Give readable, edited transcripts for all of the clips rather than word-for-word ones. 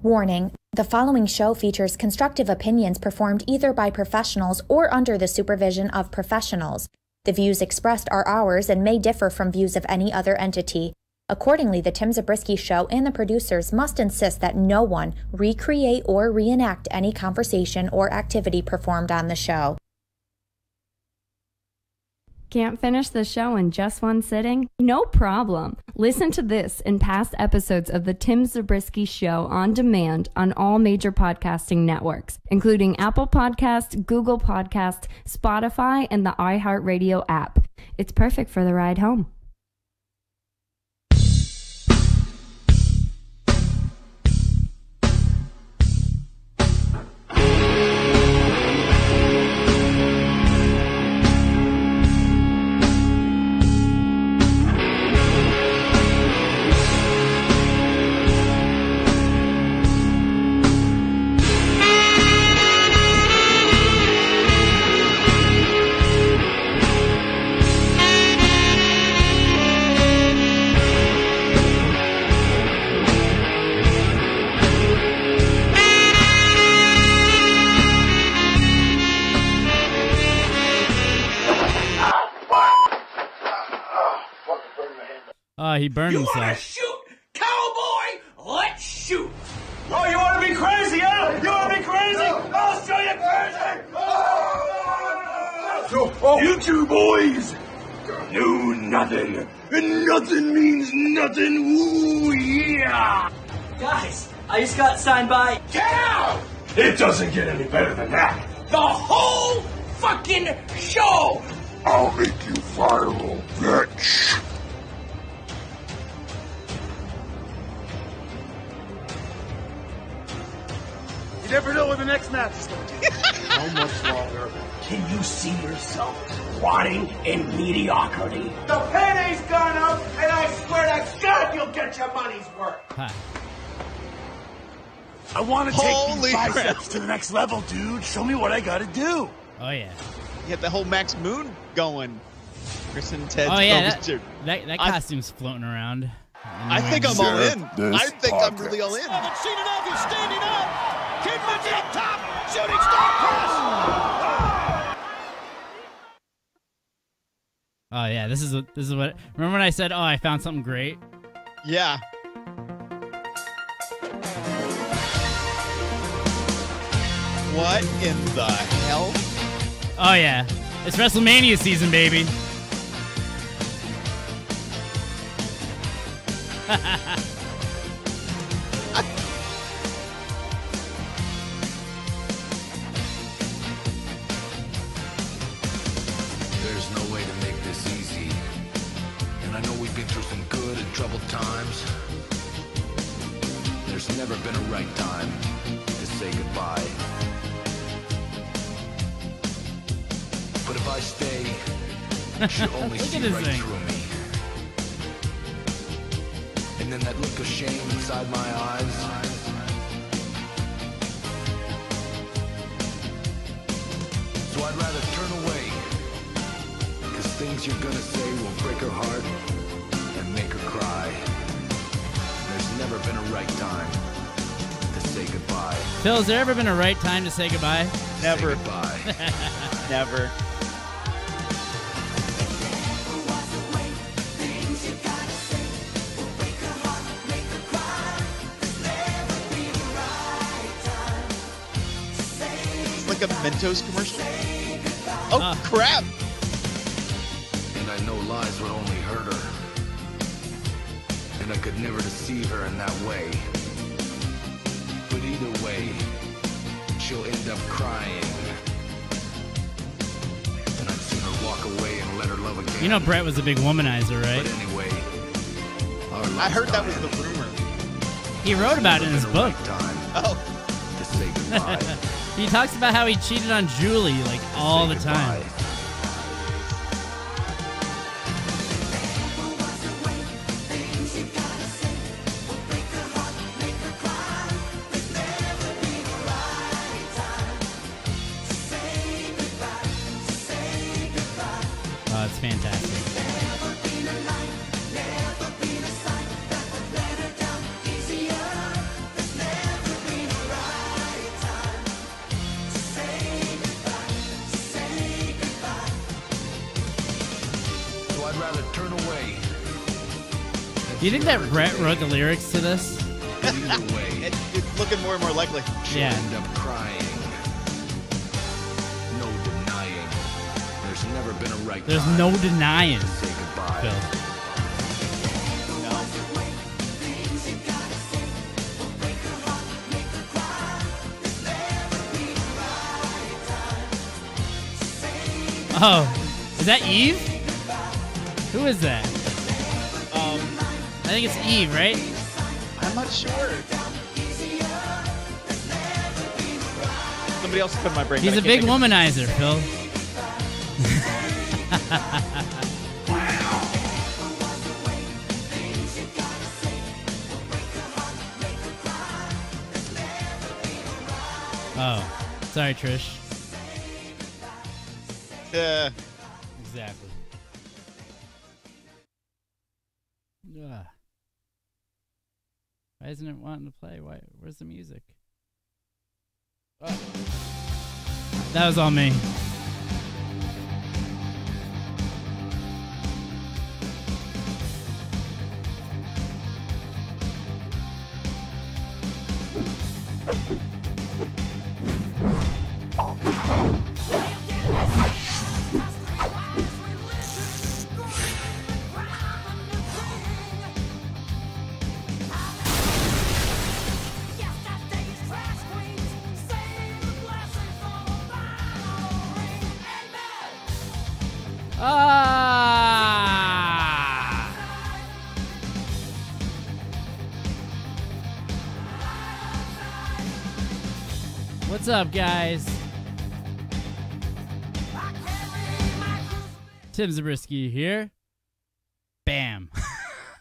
Warning: the following show features constructive opinions performed either by professionals or under the supervision of professionals. The views expressed are ours and may differ from views of any other entity. Accordingly, the Tim Zabriskie Show and the producers must insist that no one recreate or reenact any conversation or activity performed on the show. Can't finish the show in just one sitting? No problem. Listen to this and past episodes of the Tim Zabriskie Show on demand on all major podcasting networks, including Apple Podcast, Google Podcast, Spotify, and the iHeartRadio app. It's perfect for the ride home. He burned himself. You want to shoot, cowboy? Let's shoot. Oh, you want to be crazy, huh? You want to be crazy? I'll show you crazy. You two boys know nothing, and nothing means nothing. Ooh, yeah. Guys, I just got signed by... Get out! It doesn't get any better than that. The whole fucking show. I'll make you viral, bitch. You never know when the next match is going to be. How much longer can you see yourself rotting in mediocrity? The pay's gone up, and I swear to God you'll get your money's worth. Huh. I want to take these biceps to the next level, dude. Show me what I got to do. Oh, yeah. You had the whole Max Moon going. Chris and Ted. Oh, yeah. That costume's floating around. I think I'm all in. I think I'm really all in. Haven't seen enough. He's standing up. Kidman's up top. Shooting star press. Oh yeah, this is what. Remember when I said, "Oh, I found something great"? Yeah. What in the hell? Oh yeah, it's WrestleMania season, baby. There's no way to make this easy. And I know we've been through some good and troubled times. There's never been a right time to say goodbye. But if I stay, she'll only see right through me. And then that look of shame inside my eyes. So I'd rather turn away, cause things you're gonna say will break her heart and make her cry. There's never been a right time to say goodbye. Phil, has there ever been a right time to say goodbye? Never. Say goodbye. Never. Like a Mentos commercial? Oh, crap! And I know lies would only hurt her. And I could never deceive her in that way. But either way, she'll end up crying. And I'd sooner walk away and let her love again. You know Brett was a big womanizer, right? But anyway, I heard that was the rumor. He wrote about it in his book. Oh. To say goodbye. He talks about how he cheated on Julie like all the time. Oh, it's fantastic. Do you think that Brett wrote the lyrics to this? Either way, It's looking more and more likely. she'll Yeah. end up crying. No denying. There's never been a right There's time no denying, to say goodbye. Phil. No. Oh, is that Eve? Who is that? I think it's Eve, right? I'm not sure. Somebody else put in my brain. He's but I a can't big think of- womanizer, Phil. Oh, sorry, Trish. Exactly. Ugh. Why isn't it wanting to play? Where's the music? Oh. That was all me. Ah! What's up, guys? Tim Zabriskie here. Bam.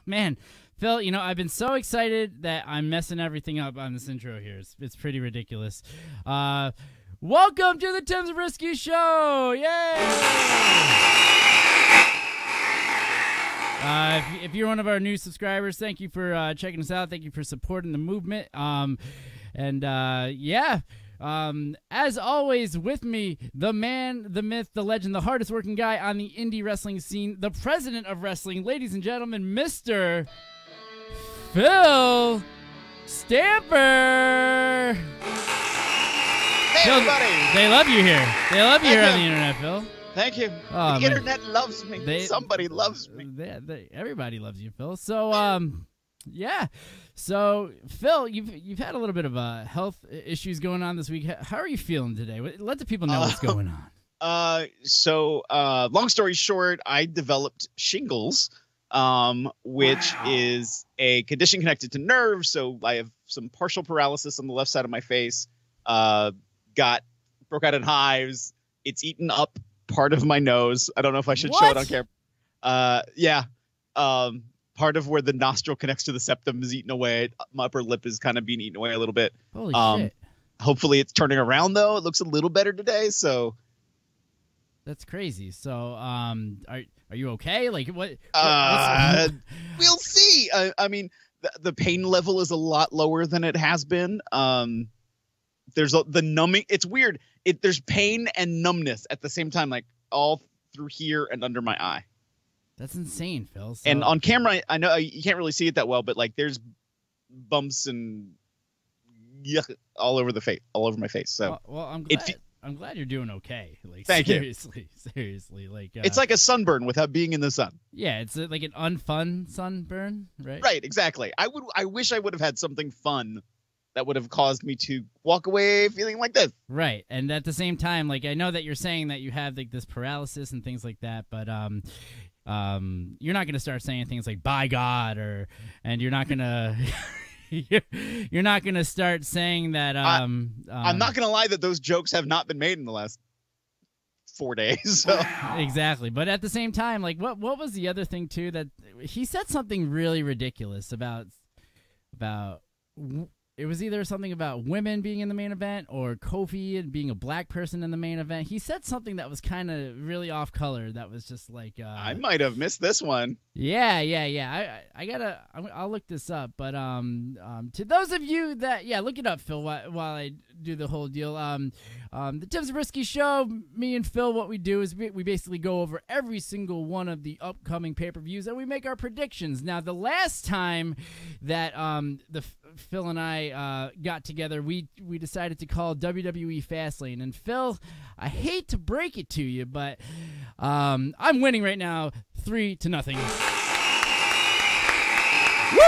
Man, Phil, you know, I've been so excited that I'm messing everything up on this intro here. It's pretty ridiculous. Welcome to the Tim Zabriskie Show! Yay! If you're one of our new subscribers, thank you for checking us out. Thank you for supporting the movement. As always, with me, the man, the myth, the legend, the hardest working guy on the indie wrestling scene, the president of wrestling, ladies and gentlemen, Mr. Phil Stamper. Hey, Phil, everybody. they love you here. They love you Thank here on you. the internet, Phil. Thank you. Oh, the man. internet loves me. Somebody loves me. Everybody loves you, Phil. So, yeah. So, Phil, you've had a little bit of health issues going on this week. How are you feeling today? Let the people know what's going on. Long story short, I developed shingles, which is a condition connected to nerves. So I have some partial paralysis on the left side of my face. Broke out in hives. It's eaten up part of my nose. I don't know if I should show it on camera. Yeah. Part of where the nostril connects to the septum is eaten away. My upper lip is kind of being eaten away a little bit. Holy shit. Hopefully it's turning around though. It looks a little better today. So that's crazy. So, are you okay? Like what? We'll see. I mean, the pain level is a lot lower than it has been. There's the numbing. It's weird. There's pain and numbness at the same time, like all through here and under my eye. That's insane, Phil. So, and on camera, I know you can't really see it that well, but like there's bumps and yuck all over the face, all over my face. So well, I'm glad you're doing okay. Like thank seriously, you. Seriously, like it's like a sunburn without being in the sun. Yeah, it's like an unfun sunburn, right? Right, exactly. I wish I would have had something fun that would have caused me to walk away feeling like this. Right, and at the same time, like I know that you're saying that you have like this paralysis and things like that, but you're not gonna start saying things like "by God" and you're not gonna. You're not gonna start saying that. I'm not gonna lie that those jokes have not been made in the last 4 days. So. Exactly, but at the same time, like what was the other thing too that he said something really ridiculous about it was either something about women being in the main event or Kofi and being a black person in the main event. He said something that was kind of really off color. That was just like I might have missed this one. Yeah. I'll look this up. But to those of you that look it up, Phil, while I do the whole deal. The Tim Zabriskie Show, me and Phil, what we do is we basically go over every single one of the upcoming pay-per-views and we make our predictions. Now, the last time that Phil and I got together, we decided to call WWE Fastlane. And Phil, I hate to break it to you, but I'm winning right now 3-0. Woo!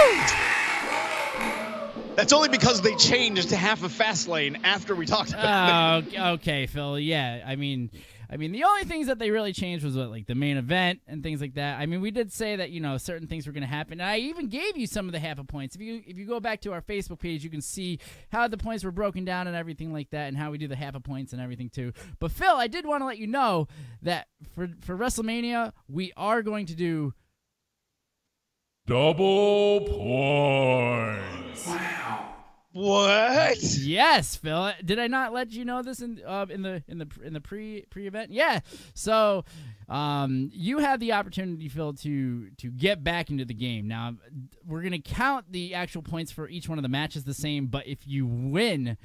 That's only because they changed to half of Fastlane after we talked about it. Okay, Phil. Yeah, I mean, the only things that they really changed was like the main event and things like that. I mean, we did say that certain things were going to happen. And I even gave you some of the half a points. If you go back to our Facebook page, you can see how the points were broken down and everything like that, and how we do the half a points and everything too. But Phil, I did want to let you know that for WrestleMania, we are going to do double points. Wow. What? Yes, Phil. Did I not let you know this in the pre-event? Yeah. So, you have the opportunity, Phil, to get back into the game. Now, we're gonna count the actual points for each one of the matches the same, but if you win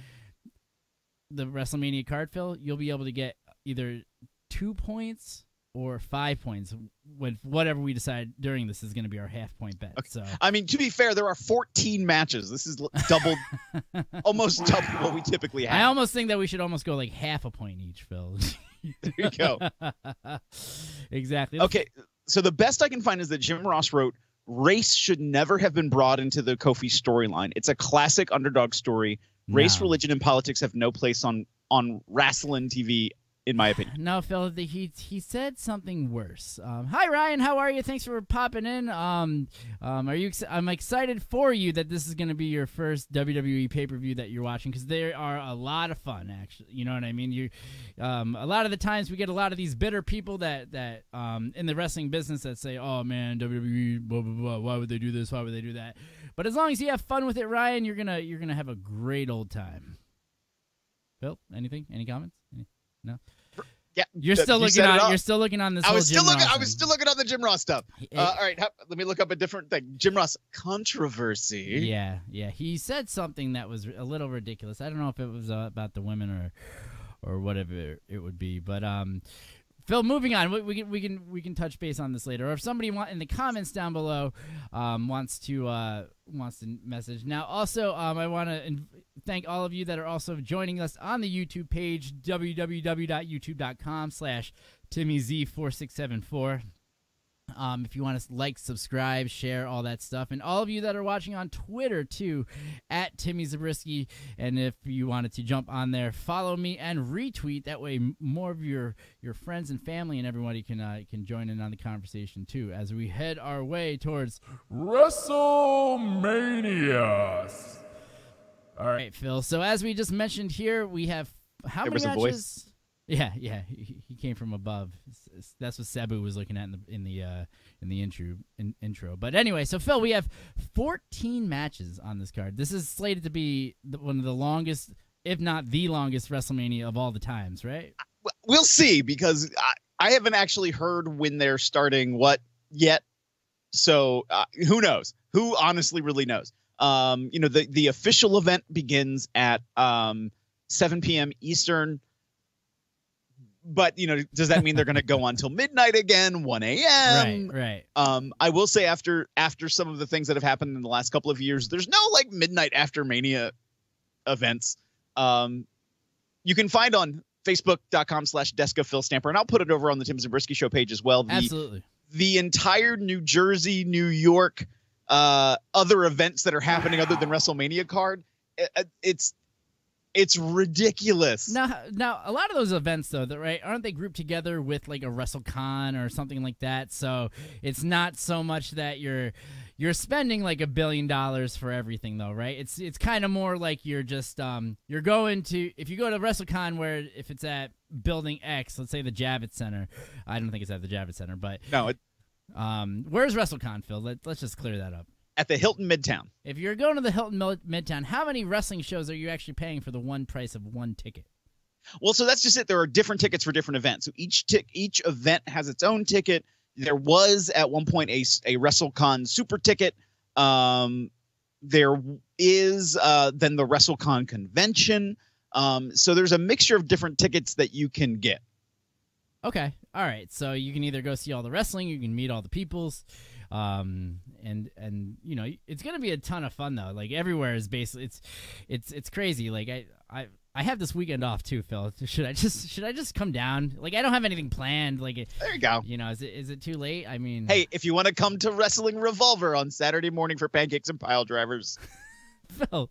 the WrestleMania card, Phil, you'll be able to get either 2 points or 5 points with whatever we decide during this is going to be our half-point bet. Okay. So, I mean, to be fair, there are 14 matches. This is double, almost double what we typically have. I almost think that we should almost go like half a point each, Phil. There you go. Exactly. Okay, so the best I can find is that Jim Ross wrote, race should never have been brought into the Kofi storyline. It's a classic underdog story. Race, religion, and politics have no place on wrestling TV, in my opinion. No, Phil, he said something worse. Hi, Ryan. How are you? Thanks for popping in. I'm excited for you that this is going to be your first WWE pay-per-view that you're watching, because they are a lot of fun, actually. You know what I mean? A lot of the times we get a lot of these bitter people that in the wrestling business that say, oh, man, WWE, blah, blah, blah, why would they do this? Why would they do that? But as long as you have fun with it, Ryan, you're gonna have a great old time. Phil, anything? Any comments? No. Yeah, you're still looking on. You're still looking on this. I was still looking on the Jim Ross stuff. All right, let me look up a different thing. Jim Ross controversy. Yeah. He said something that was a little ridiculous. I don't know if it was about the women or whatever it would be, but Phil, moving on. We can touch base on this later, or if somebody in the comments down below wants to message. Now, also, I want to thank all of you that are also joining us on the YouTube page, www.youtube.com/TimmyZ4674. If you want to like, subscribe, share, all that stuff. And all of you that are watching on Twitter, too, at Timmy Zabriskie. And if you wanted to jump on there, follow me and retweet. That way more of your friends and family and everybody can join in on the conversation, too, as we head our way towards WrestleMania. All right, Phil. So as we just mentioned here, we have how many matches? Voice. Yeah, he came from above. That's what Sabu was looking at in the intro. But anyway, so Phil, we have 14 matches on this card. This is slated to be one of the longest, if not the longest, WrestleMania of all the times, right? We'll see, because I haven't actually heard when they're starting what yet. So who knows? Who honestly really knows? The official event begins at 7 p.m. Eastern. But, does that mean they're going to go on till midnight again, 1 a.m.? Right. I will say after some of the things that have happened in the last couple of years, there's no midnight after Mania events. You can find on Facebook.com/Deska Phil Stamper, and I'll put it over on the Tim Zabriskie Show page as well. Absolutely. The entire New Jersey, New York, other events that are happening other than WrestleMania card, it's ridiculous. Now, a lot of those events, though, aren't they grouped together with like a WrestleCon or something like that? So it's not so much that you're spending like $1 billion for everything, though, right? It's kind of more like you're just you're going to, if you go to WrestleCon, where if it's at Building X, let's say the Javits Center. I don't think it's at the Javits Center, but no. Where's WrestleCon, Phil? Let's just clear that up. At the Hilton Midtown. If you're going to the Hilton Midtown, how many wrestling shows are you actually paying for the one price of one ticket? Well, so that's just it. There are different tickets for different events. So each event has its own ticket. There was at one point a WrestleCon super ticket. There is then the WrestleCon convention. So there's a mixture of different tickets that you can get. Okay. All right. So you can either go see all the wrestling, you can meet all the peoples. And you know, it's going to be a ton of fun though. Like everywhere is basically it's crazy. Like I have this weekend off too, Phil. Should I just come down? Like I don't have anything planned. Like there you go. You know, is it too late? I mean, hey, if you want to come to Wrestling Revolver on Saturday morning for pancakes and pile drivers, Phil,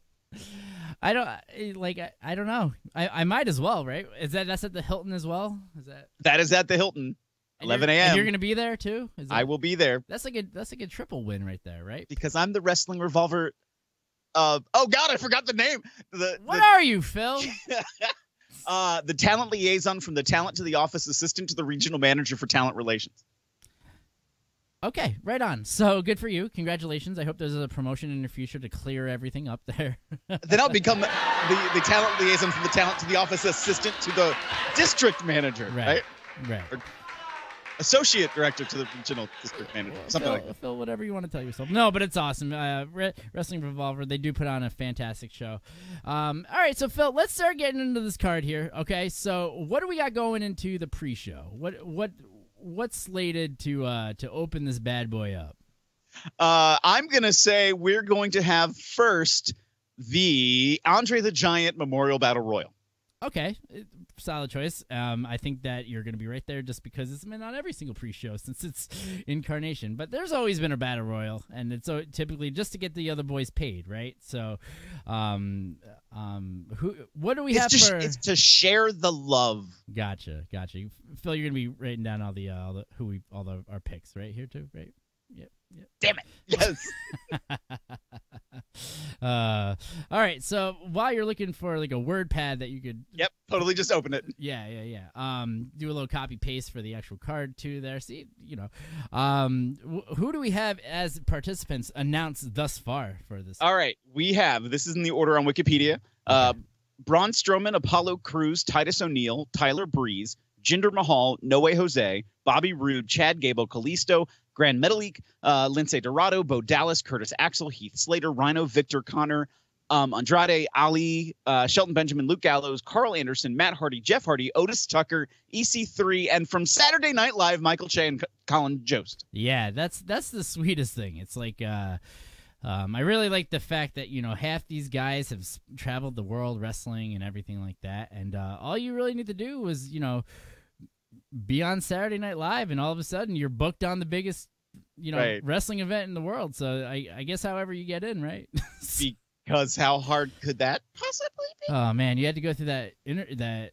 I don't know. I might as well, right? That's at the Hilton as well? That is at the Hilton. 11 a.m. And you're gonna be there too? I will be there. That's like a triple win right there, right? Because I'm the Wrestling Revolver. Oh God, I forgot the name. What are you, Phil? The talent liaison from the talent to the office assistant to the regional manager for talent relations. Okay, right on. So good for you. Congratulations. I hope there's a promotion in your future to clear everything up there. Then I'll become the talent liaison from the talent to the office assistant to the district manager, right? Right. Or associate director to the regional district manager, something like that. Phil, whatever you want to tell yourself. No, but it's awesome. Wrestling Revolver, they do put on a fantastic show. All right, so Phil, let's start getting into this card here. Okay, so what do we got going into the pre-show? What's slated to open this bad boy up? I'm gonna say we're going to have first the Andre the Giant Memorial Battle Royal. Okay, solid choice. I think that you're going to be right there just because it's been on every single pre-show since its incarnation. But there's always been a battle royal, and it's typically just to get the other boys paid, right? So, what do we have for? It's to share the love. Gotcha. Phil, you're going to be writing down all our picks right here too, right? Yep. Damn it! Yes. All right. So while you're looking for like a word pad that you could, totally just open it. Yeah. Do a little copy paste for the actual card too. There. See, you know, who do we have as participants announced thus far for this? All right, we have. This is in the order on Wikipedia. Braun Strowman, Apollo Crews, Titus O'Neil, Tyler Breeze, Jinder Mahal, No Way Jose, Bobby Roode, Chad Gable, Kalisto, Grand Metalik, Lindsay Dorado, Bo Dallas, Curtis Axel, Heath Slater, Rhino, Victor Connor, Andrade, Ali, Shelton Benjamin, Luke Gallows, Carl Anderson, Matt Hardy, Jeff Hardy, Otis Tucker, EC3, and from Saturday Night Live, Michael Che and Colin Jost. Yeah, that's the sweetest thing. It's like I really like the fact that, you know, half these guys have traveled the world wrestling and everything like that, and all you really need to do is, you know, be on Saturday Night Live, and all of a sudden you're booked on the biggest, you know, wrestling event in the world. So I guess however you get in, right? Because how hard could that possibly be? Oh man, you had to go through that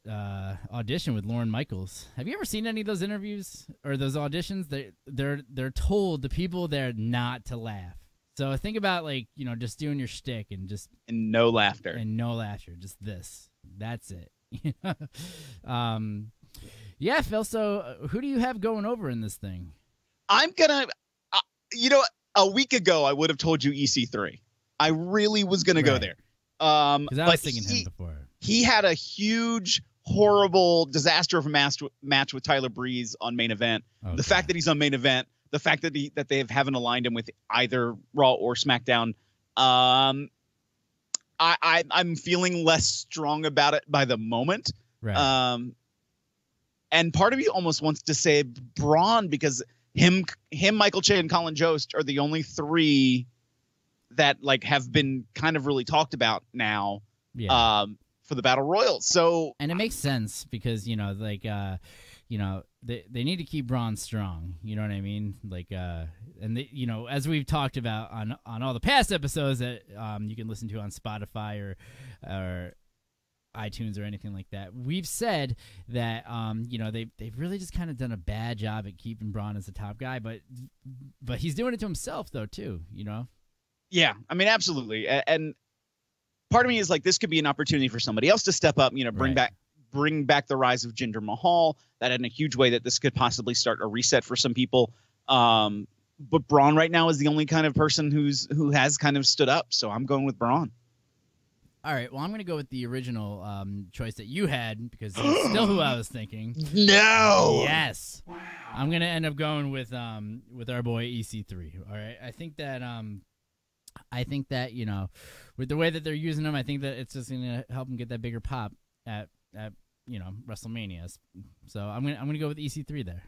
audition with Lauren Michaels. Have you ever seen any of those interviews or those auditions? They're told the people there not to laugh. So think about, like, you know, just doing your shtick and no laughter, just this. That's it. Yeah, Phil. So who do you have going over in this thing? I'm gonna, a week ago I would have told you EC3. I really was gonna go there. Because I was thinking him before. He had a huge, horrible disaster of a match with Tyler Breeze on main event. Okay. The fact that he's on main event, the fact that they haven't aligned him with either Raw or SmackDown, I'm feeling less strong about it by the moment. Right. And part of me almost wants to say Braun, because him, Michael Che, and Colin Jost are the only three that like have been kind of really talked about now. Yeah. For the Battle Royal. So, and it makes sense because, you know, like, you know, they need to keep Braun strong. You know what I mean? Like, and they, you know, as we've talked about on all the past episodes that you can listen to on Spotify or iTunes or anything like that, we've said that you know, they've really just kind of done a bad job at keeping Braun as the top guy, but he's doing it to himself though too, you know. Yeah, I mean, absolutely. And part of me is like, this could be an opportunity for somebody else to step up, you know, bring back the rise of Jinder Mahal. That in a huge way that this could possibly start a reset for some people. But Braun right now is the only kind of person who has kind of stood up. So I'm going with Braun. All right, well, I'm going to go with the original choice that you had because it's still who I was thinking. No. Yes. I'm gonna end up going with our boy EC3. All right, I think that with the way that they're using him, I think that it's just gonna help him get that bigger pop at WrestleMania. So I'm gonna go with EC3 there.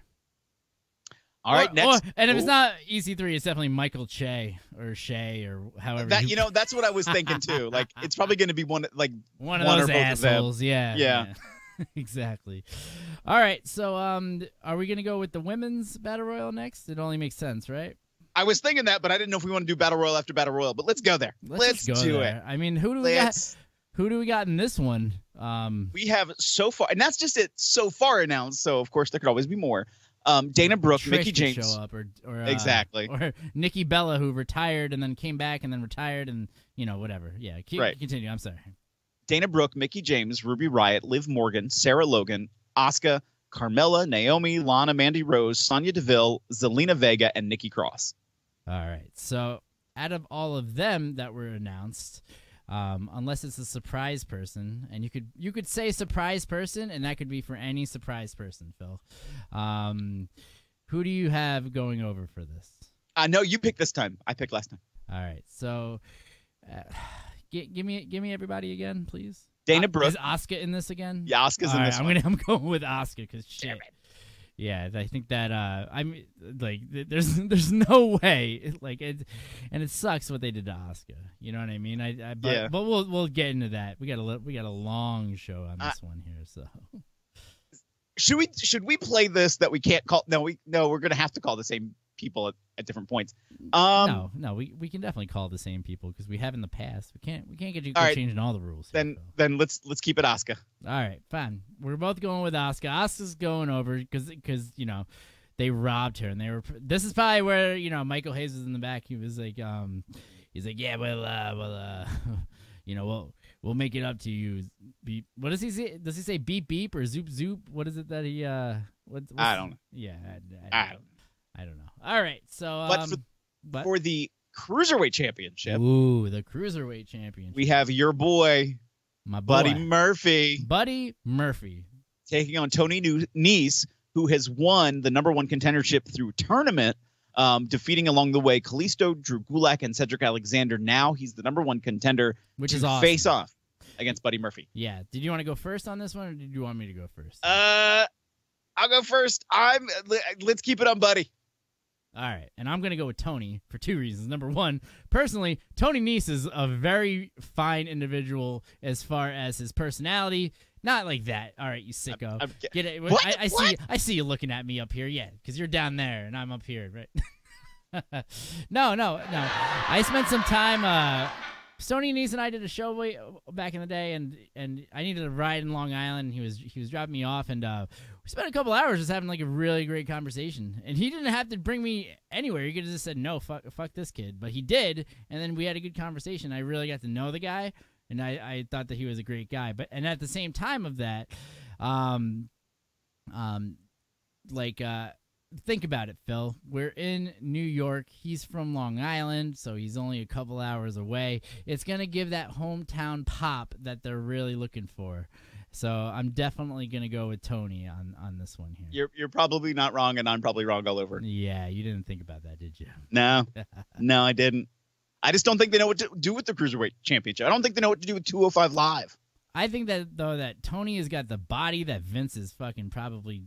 All right, next. And if it's not EC3, it's definitely Michael Che or Shea or however. That's what I was thinking too. Like it's probably going to be one of those assholes. Yeah. Exactly. All right, so are we gonna go with the women's battle royal next? It only makes sense, right? I was thinking that, but I didn't know if we want to do battle royal after battle royal. But let's go there. Let's do it. I mean, who do we got? Who do we got in this one? We have so far, and that's just it. So far announced. So of course there could always be more. Dana Brooke, Trish Mickie James, show up, or exactly, or Nikki Bella, who retired and then came back and then retired, and whatever. Yeah, continue. I'm sorry. Dana Brooke, Mickie James, Ruby Riott, Liv Morgan, Sarah Logan, Asuka, Carmella, Naomi, Lana, Mandy Rose, Sonya Deville, Zelina Vega, and Nikki Cross. All right. So out of all of them that were announced, unless it's a surprise person, and you could say surprise person, and that could be for any surprise person, Phil. Who do you have going over for this? No, you picked this time. I picked last time. All right. So give me everybody again, please. Dana Brooke. Is Asuka in this again? Yeah, Asuka's in this one. I'm going with Asuka because shit. Yeah, I think that I'm like there's no way and it sucks what they did to Asuka. You know what I mean? But we'll get into that. We got a long show on this one here. So should we play this that we can't call? No, we're gonna have to call the same people at different points. No, we can definitely call the same people because we have in the past. We can't get you changing all the rules. Then let's keep it Asuka. All right, fine. We're both going with Asuka. Asuka's going over because they robbed her, and they were. This is probably where Michael Hayes was in the back. He was like, yeah, we'll make it up to you. Beep. What does he say? Does he say beep beep or zoop zoop? What is it that he I don't know. Yeah, I don't know. All right, so but for the Cruiserweight Championship, the Cruiserweight Championship, we have your boy, my boy, Buddy Murphy. Buddy Murphy taking on Tony Nese, who has won the #1 contendership through tournament, defeating along the way Kalisto, Drew Gulak, and Cedric Alexander. Now he's the #1 contender, which is awesome. Face off against Buddy Murphy. Yeah. Did you want to go first on this one, or did you want me to go first? I'll go first. Let's keep it on Buddy. All right, and I'm going to go with Tony for two reasons. Number one, personally, Tony Nese is a very fine individual as far as his personality. Not like that. All right, you sicko. Get it? What? I see you looking at me up here. Yeah, because you're down there and I'm up here, right? No. I spent some time. Tony Nese and I did a show way back in the day, and I needed a ride in Long Island. He was dropping me off, and we spent a couple hours just having like a really great conversation. And he didn't have to bring me anywhere. He could have just said no, fuck this kid, but he did. And then we had a good conversation. I really got to know the guy, and I thought that he was a great guy. But at the same time of that, think about it, Phil. We're in New York. He's from Long Island, so he's only a couple hours away. It's going to give that hometown pop that they're really looking for. So I'm definitely going to go with Tony on this one here. You're probably not wrong, and I'm probably wrong all over. Yeah, you didn't think about that, did you? No, I didn't. I just don't think they know what to do with the Cruiserweight Championship. I don't think they know what to do with 205 Live. I think that Tony has got the body that Vince is fucking probably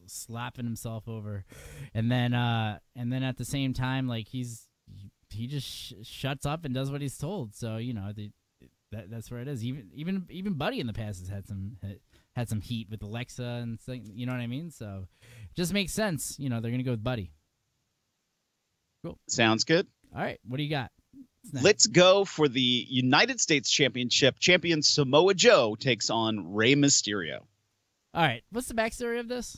slapping himself over, and then at the same time, like he just shuts up and does what he's told. So that's where it is. Even Buddy in the past has had some heat with Alexa and things. You know what I mean? So it just makes sense. They're gonna go with Buddy. Cool. Sounds good. All right, what do you got? Let's go for the United States Championship. Champion Samoa Joe takes on Rey Mysterio. All right. What's the backstory of this?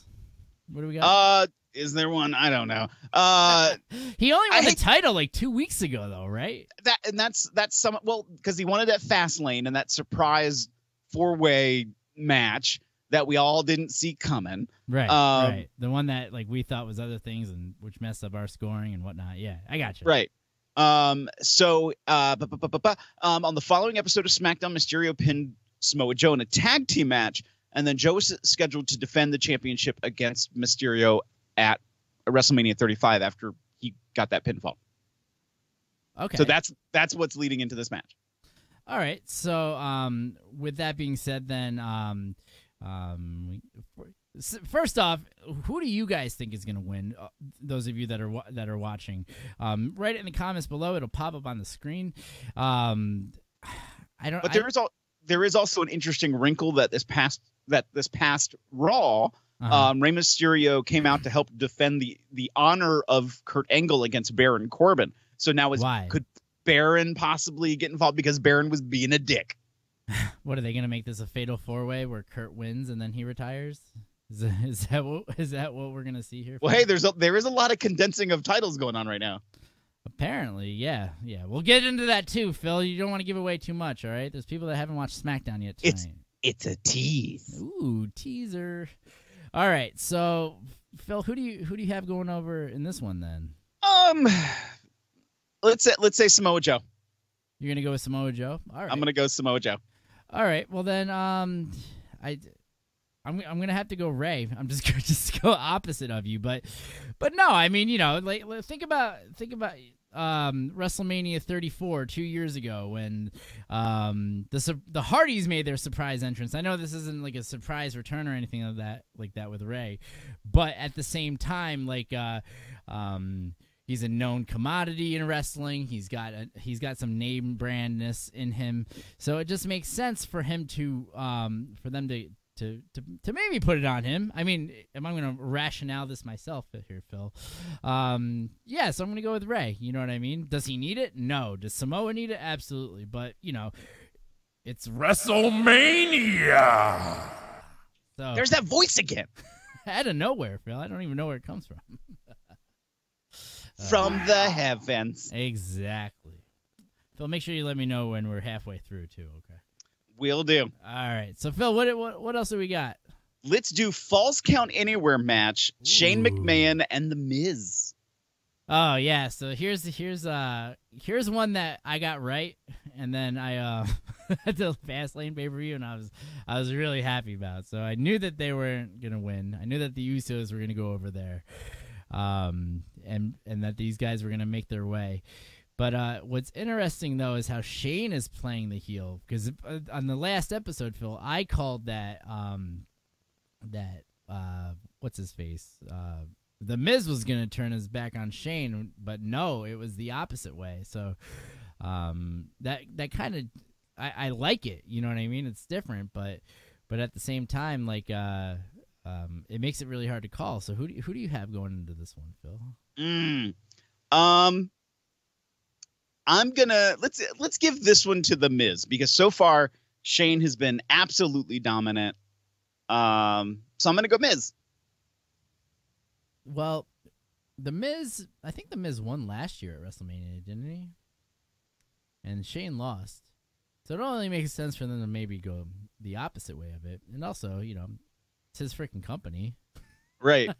What do we got? Is there one? I don't know. He only won the title like 2 weeks ago, though, right? That's because he wanted that Fastlane and that surprise 4-way match that we all didn't see coming. Right. Right. The one that we thought was other things and which messed up our scoring and whatnot. Yeah, I got you. Right. On the following episode of SmackDown, Mysterio pinned Samoa Joe in a tag team match, and then Joe was scheduled to defend the championship against Mysterio at at WrestleMania 35 after he got that pinfall. Okay. So that's what's leading into this match. All right. So with that being said, then first off, who do you guys think is going to win? Those of you that are watching, write it in the comments below. It'll pop up on the screen. But there is also an interesting wrinkle that this past Raw, Rey Mysterio came out to help defend the honor of Kurt Angle against Baron Corbin. So now could Baron possibly get involved because Baron was being a dick? What are they going to make this a fatal 4-way where Kurt wins and then he retires? Is that what we're going to see here? Well, hey, there is a lot of condensing of titles going on right now. Apparently, yeah. We'll get into that too, Phil. You don't want to give away too much, all right? There's people that haven't watched SmackDown yet tonight. It's a tease. Ooh, teaser. All right, so Phil, who do you have going over in this one then? Let's say Samoa Joe. You're gonna go with Samoa Joe? All right. I'm gonna go Samoa Joe. All right. Well then, I'm gonna have to go Ray. I'm just gonna go opposite of you, but no. I mean, like think about WrestleMania 34 2 years ago when the Hardys made their surprise entrance. I know this isn't like a surprise return or anything like that with Ray, but at the same time, he's a known commodity in wrestling. He's got some name brandness in him, so it just makes sense for him for them to maybe put it on him. I mean, am I going to rationale this myself here, Phil? So I'm going to go with Ray. You know what I mean? Does he need it? No. Does Samoa need it? Absolutely. But it's WrestleMania. So there's that voice again. Out of nowhere, Phil. I don't even know where it comes from. From the heavens. Exactly. Phil, make sure you let me know when we're halfway through, too, okay? Will do. All right. So, Phil, what else do we got? Let's do Falls Count Anywhere match, Shane McMahon and The Miz. Oh, yeah. So here's one that I got right, and then I at the Fastlane pay-per-view, and I was really happy about. So I knew that they weren't going to win. I knew that the Usos were going to go over there. And that these guys were going to make their way. But what's interesting, though, is how Shane is playing the heel. Because on the last episode, Phil, I called that, what's his face? The Miz was going to turn his back on Shane, but no, it was the opposite way. So that kind of, I like it. You know what I mean? It's different, but at the same time, it makes it really hard to call. So who do you have going into this one, Phil? I'm gonna let's give this one to The Miz because so far Shane has been absolutely dominant. So I'm gonna go Miz. Well, I think The Miz won last year at WrestleMania, didn't he? And Shane lost. So it only makes sense for them to maybe go the opposite way of it. And also, it's his freaking company. Right.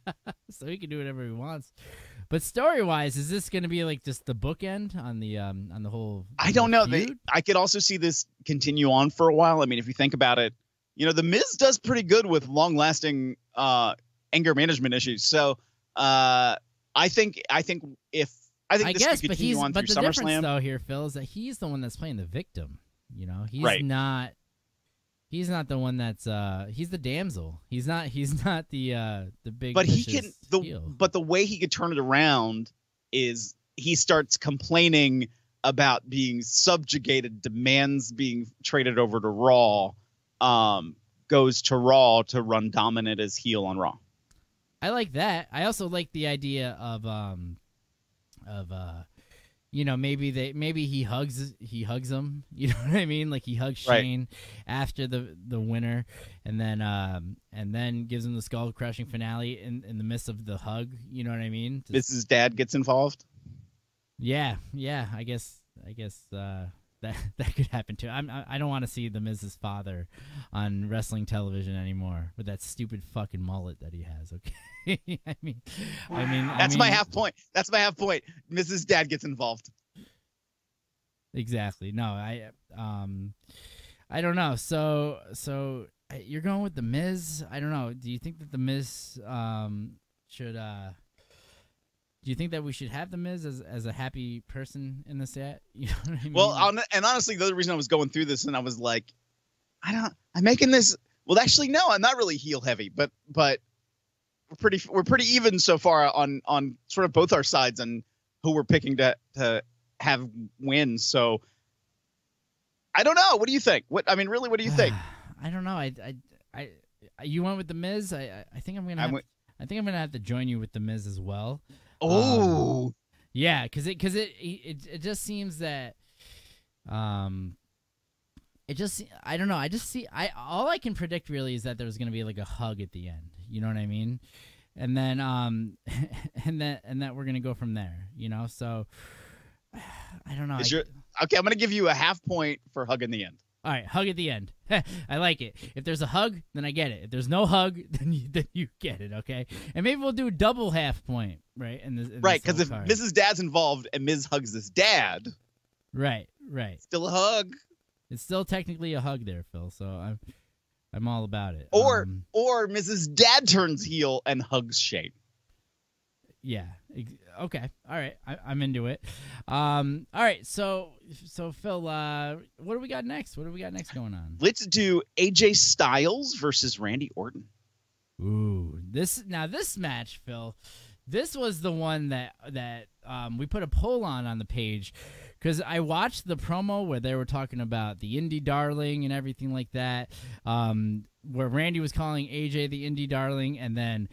So he can do whatever he wants. But story-wise, is this going to be like just the bookend on the whole I don't know. feud? I could also see this continue on for a while. I mean, if you think about it, The Miz does pretty good with long-lasting anger management issues. So I think this could continue on through the SummerSlam. Difference, though, here, Phil, is that he's the one that's playing the victim. He's right. not. He's not the one that's he's the damsel. He's not the big. But heel. But the way he could turn it around is he starts complaining about being subjugated, demands being traded over to Raw, goes to Raw to run dominant as heel on Raw. I like that. I also like the idea of maybe he hugs him. You know what I mean? Like he hugs Shane after the winner, and then gives him the skull crushing finale in the midst of the hug. You know what I mean? Mrs. Dad gets involved. Yeah. I guess that could happen too. I don't want to see the Miz's father on wrestling television anymore with that stupid fucking mullet that he has. Okay. I mean, that's my half point. Mrs. Dad gets involved. Exactly. No, I don't know. So you're going with the Miz? I don't know. Do you think that the Miz should Do you think that we should have the Miz as a happy person in the set? You know what I mean? Well, and honestly, the other reason I was going through this and I was like, I'm making this. Well, actually, no, I'm not really heel heavy, but we're pretty even so far on sort of both our sides on who we're picking to have wins. So I don't know. What do you think? What do you think? I don't know. You went with the Miz. I think I'm gonna. I think I'm gonna have to join you with the Miz as well. Oh, yeah, because it just seems that, it just I don't know. I just see all I can predict really is that there's gonna be like a hug at the end. You know what I mean? And then and that we're gonna go from there. You know, so I don't know. Okay, I'm gonna give you a half point for hug in the end. All right, hug at the end. I like it. If there's a hug, then I get it. If there's no hug, then you get it, okay? And maybe we'll do a double half point, right? Right, because if Mrs. Dad's involved and Ms. hugs his dad, right, still a hug. It's still technically a hug there, Phil. So I'm all about it. Or Mrs. Dad turns heel and hugs Shane. Yeah. Okay. All right. I'm into it. All right. So Phil, what do we got next? What do we got next going on? Let's do AJ Styles versus Randy Orton. Ooh, this match, Phil. This was the one that we put a poll on the page because I watched the promo where they were talking about the indie darling and everything like that, where Randy was calling AJ the indie darling, and then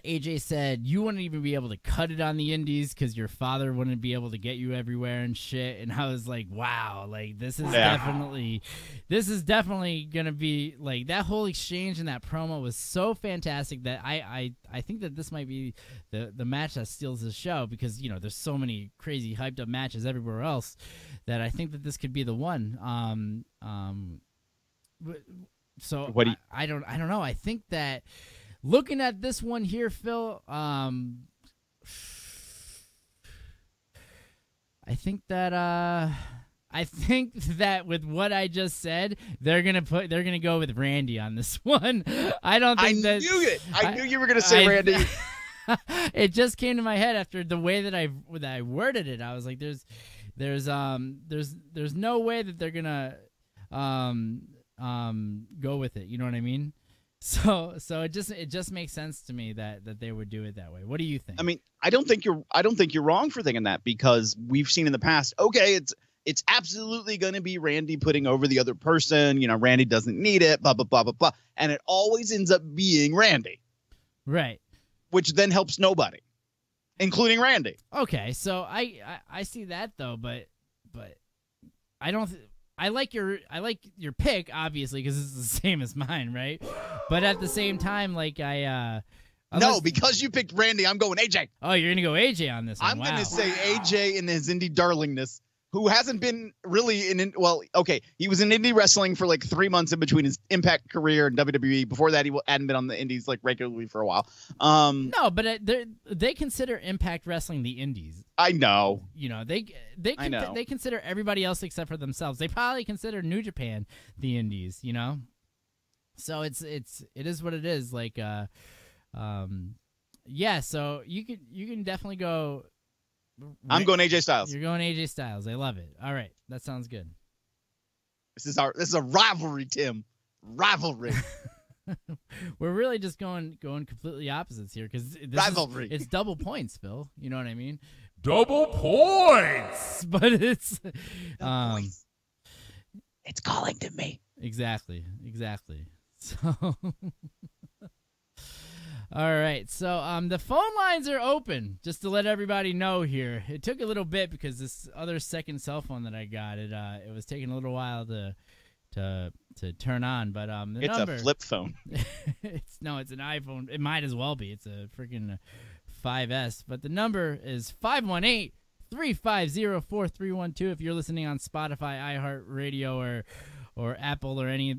AJ said you wouldn't even be able to cut it on the indies because your father wouldn't be able to get you everywhere and shit. And I was like, wow, like this is definitely gonna be like that whole exchange in that promo was so fantastic that I think that this might be the match that steals the show because you know there's so many crazy hyped up matches everywhere else that I think that this could be the one. So what do you- I don't know. I think that. Looking at this one here, Phil, I think that with what I just said, they're gonna go with Randy on this one. I don't think I knew it. I knew you were gonna say Randy. It just came to my head after the way that I worded it. I was like, there's no way that they're gonna go with it. You know what I mean? So it just makes sense to me that they would do it that way. What do you think? I mean, I don't think you're wrong for thinking that because we've seen in the past. Okay, it's absolutely going to be Randy putting over the other person. You know, Randy doesn't need it. Blah blah blah blah blah, and it always ends up being Randy, right? Which then helps nobody, including Randy. Okay, so I see that though, but I don't. I like your pick obviously because it's the same as mine, right? But at the same time, like no, because you picked Randy, I'm going AJ. Oh, you're gonna go AJ on this one. I'm gonna say AJ in his indie darlingness, who hasn't been really he was in indie wrestling for like 3 months in between his Impact career and WWE. Before that, he hadn't been on the indies like regularly for a while. No, but they consider Impact Wrestling the indies. I know. You know, they consider everybody else except for themselves. They probably consider New Japan the indies, you know? So it is what it is. Like yeah, so you can definitely go. I'm going AJ Styles. You're going AJ Styles. I love it. All right, that sounds good. This is a rivalry, Tim. Rivalry. We're really just going completely opposites here because rivalry. It's double points, Phil. You know what I mean? Double points. But it's it's calling to me. Exactly. So all right, so the phone lines are open. Just to let everybody know here, it took a little bit because this other second cell phone that I got, it was taking a little while to turn on. But it's number, a flip phone. It's an iPhone. It might as well be. It's a freaking 5S. But the number is 518-350-4312. If you're listening on Spotify, iHeartRadio, or Apple, or any of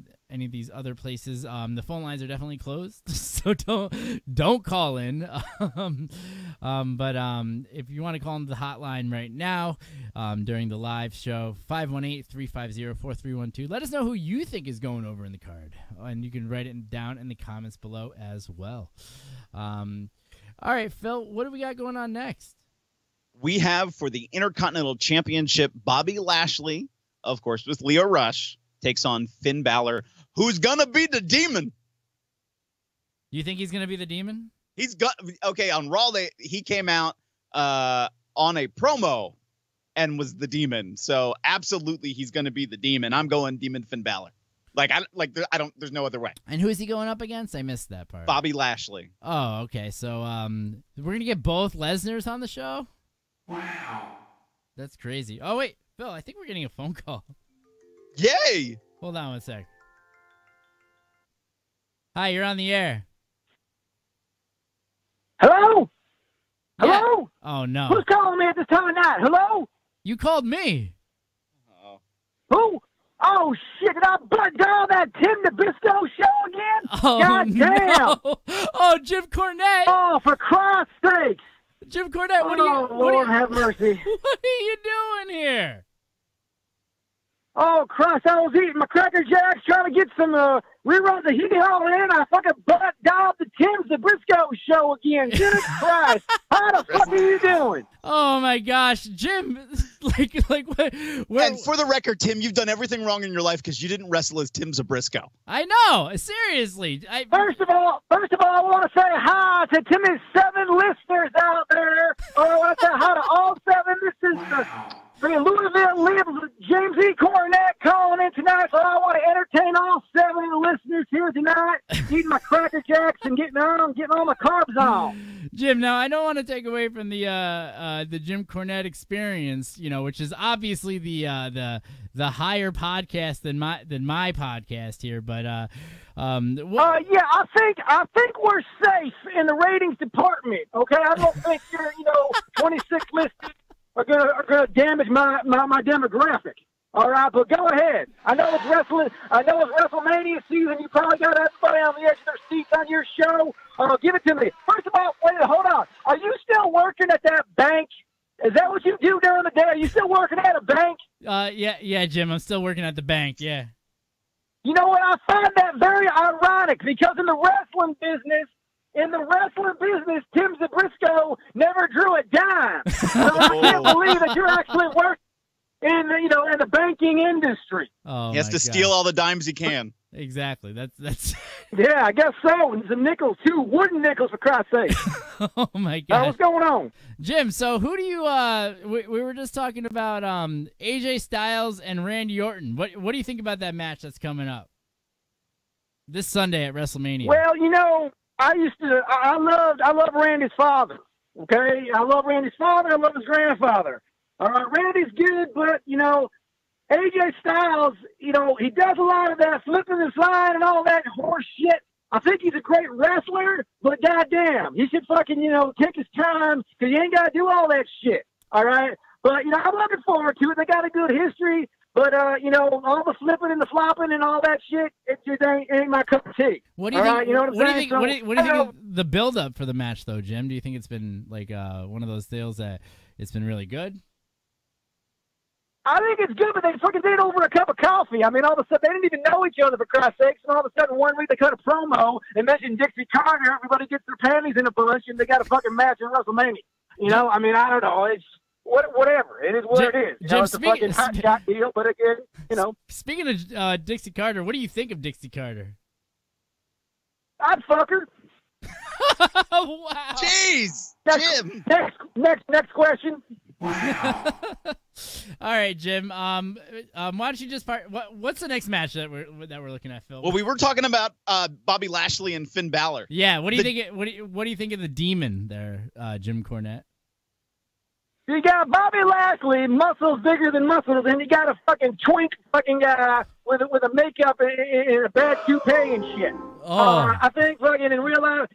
these other places, the phone lines are definitely closed, so don't call in. But if you want to call into the hotline right now during the live show, 518-350-4312. Let us know who you think is going over in the card, and you can write it down in the comments below as well. All right, Phil, what do we got going on next? We have for the Intercontinental Championship, Bobby Lashley, of course, with Leo Rush, takes on Finn Balor, who's going to be the Demon. You think he's going to be the Demon? On Raw, he came out on a promo and was the Demon. So absolutely he's going to be the Demon. I'm going Demon Finn Balor. There's no other way. And who is he going up against? I missed that part. Bobby Lashley. Oh, okay. So we're going to get both Lesnars on the show? Wow. That's crazy. Oh, wait. Phil, I think we're getting a phone call. Yay! Hold on one sec. Hi, you're on the air. Hello? Yeah. Hello? Oh, no. Who's calling me at this time of night? Hello? You called me. Who? Oh, shit, did I butt down that Tim Nabisco show again? Oh, God damn. no. Oh, Jim Cornette. Oh, for Christ's sakes. Jim Cornette, Lord have mercy. What are you doing here? Oh, Christ, I was eating my Cracker Jacks trying to get some reruns of Hee Haw in. I fucking butt dialed the Tim Zabriskie show again. Jesus Christ. How the fuck are you doing? Oh, my gosh. Jim, like what? And for the record, Tim, you've done everything wrong in your life because you didn't wrestle as Tim Zabriskie. I know. Seriously. First of all, I want to say hi to Timmy's 7 listeners out there. I want to say hi to all 7. This is the Louisville lives James E. Cornette calling in tonight, so I want to entertain all 7 listeners here tonight, eating my Cracker Jacks and getting all my carbs on. Jim, now I don't want to take away from the Jim Cornette experience, which is obviously the higher podcast than my podcast here, but yeah, I think we're safe in the ratings department. Okay, I don't think your 26 listeners are gonna damage my demographic. All right, but go ahead. I know it's WrestleMania season. You probably got everybody on the edge of their seats on your show. Give it to me. First of all, wait, hold on. Are you still working at that bank? Is that what you do during the day? Are you still working at a bank? Yeah, Jim. I'm still working at the bank. Yeah. You know what? I find that very ironic because in the wrestling business, Tim Zabriskie never drew a dime. So I can't believe that you're actually working in the banking industry. Oh, he has to steal all the dimes he can. Exactly. That's. Yeah, I guess so. And some nickels too, wooden nickels for Christ's sake. Oh my God. What's going on, Jim? So who do you? We were just talking about AJ Styles and Randy Orton. What do you think about that match that's coming up this Sunday at WrestleMania? Well, I love Randy's father. Okay, I love Randy's father. I love his grandfather. All right, Randy's good, but AJ Styles, he does a lot of that flipping and sliding and all that horse shit. I think he's a great wrestler, but goddamn, he should fucking take his time because you ain't got to do all that shit. All right, but I'm looking forward to it. They got a good history. But, all the flipping and the flopping and all that shit, it just ain't my cup of tea. What do you think? Right? You know what I'm saying? What do you think of the build-up for the match, though, Jim? Do you think it's been, one of those deals that it's been really good? I think it's good, but they fucking did it over a cup of coffee. I mean, all of a sudden, they didn't even know each other, for Christ's sakes, and all of a sudden, one week they cut a promo and mentioned Dixie Carter. Everybody gets their panties in a bunch, and they got a fucking match in WrestleMania. I mean, I don't know. It's whatever. It is what it is. Jim, it's a fucking hot shot deal, but again, Speaking of Dixie Carter, what do you think of Dixie Carter? I'd fuck her. Wow. Jeez, Jim. Next question. All right, Jim. Why don't you just what's the next match that we're looking at, Phil? Well, we were talking about Bobby Lashley and Finn Balor. Yeah. What do you think? What do you think of the Demon there, Jim Cornette? You got Bobby Lashley, muscles bigger than muscles, and you got a fucking twink fucking guy with a makeup and a bad toupee and shit. I think fucking in real life,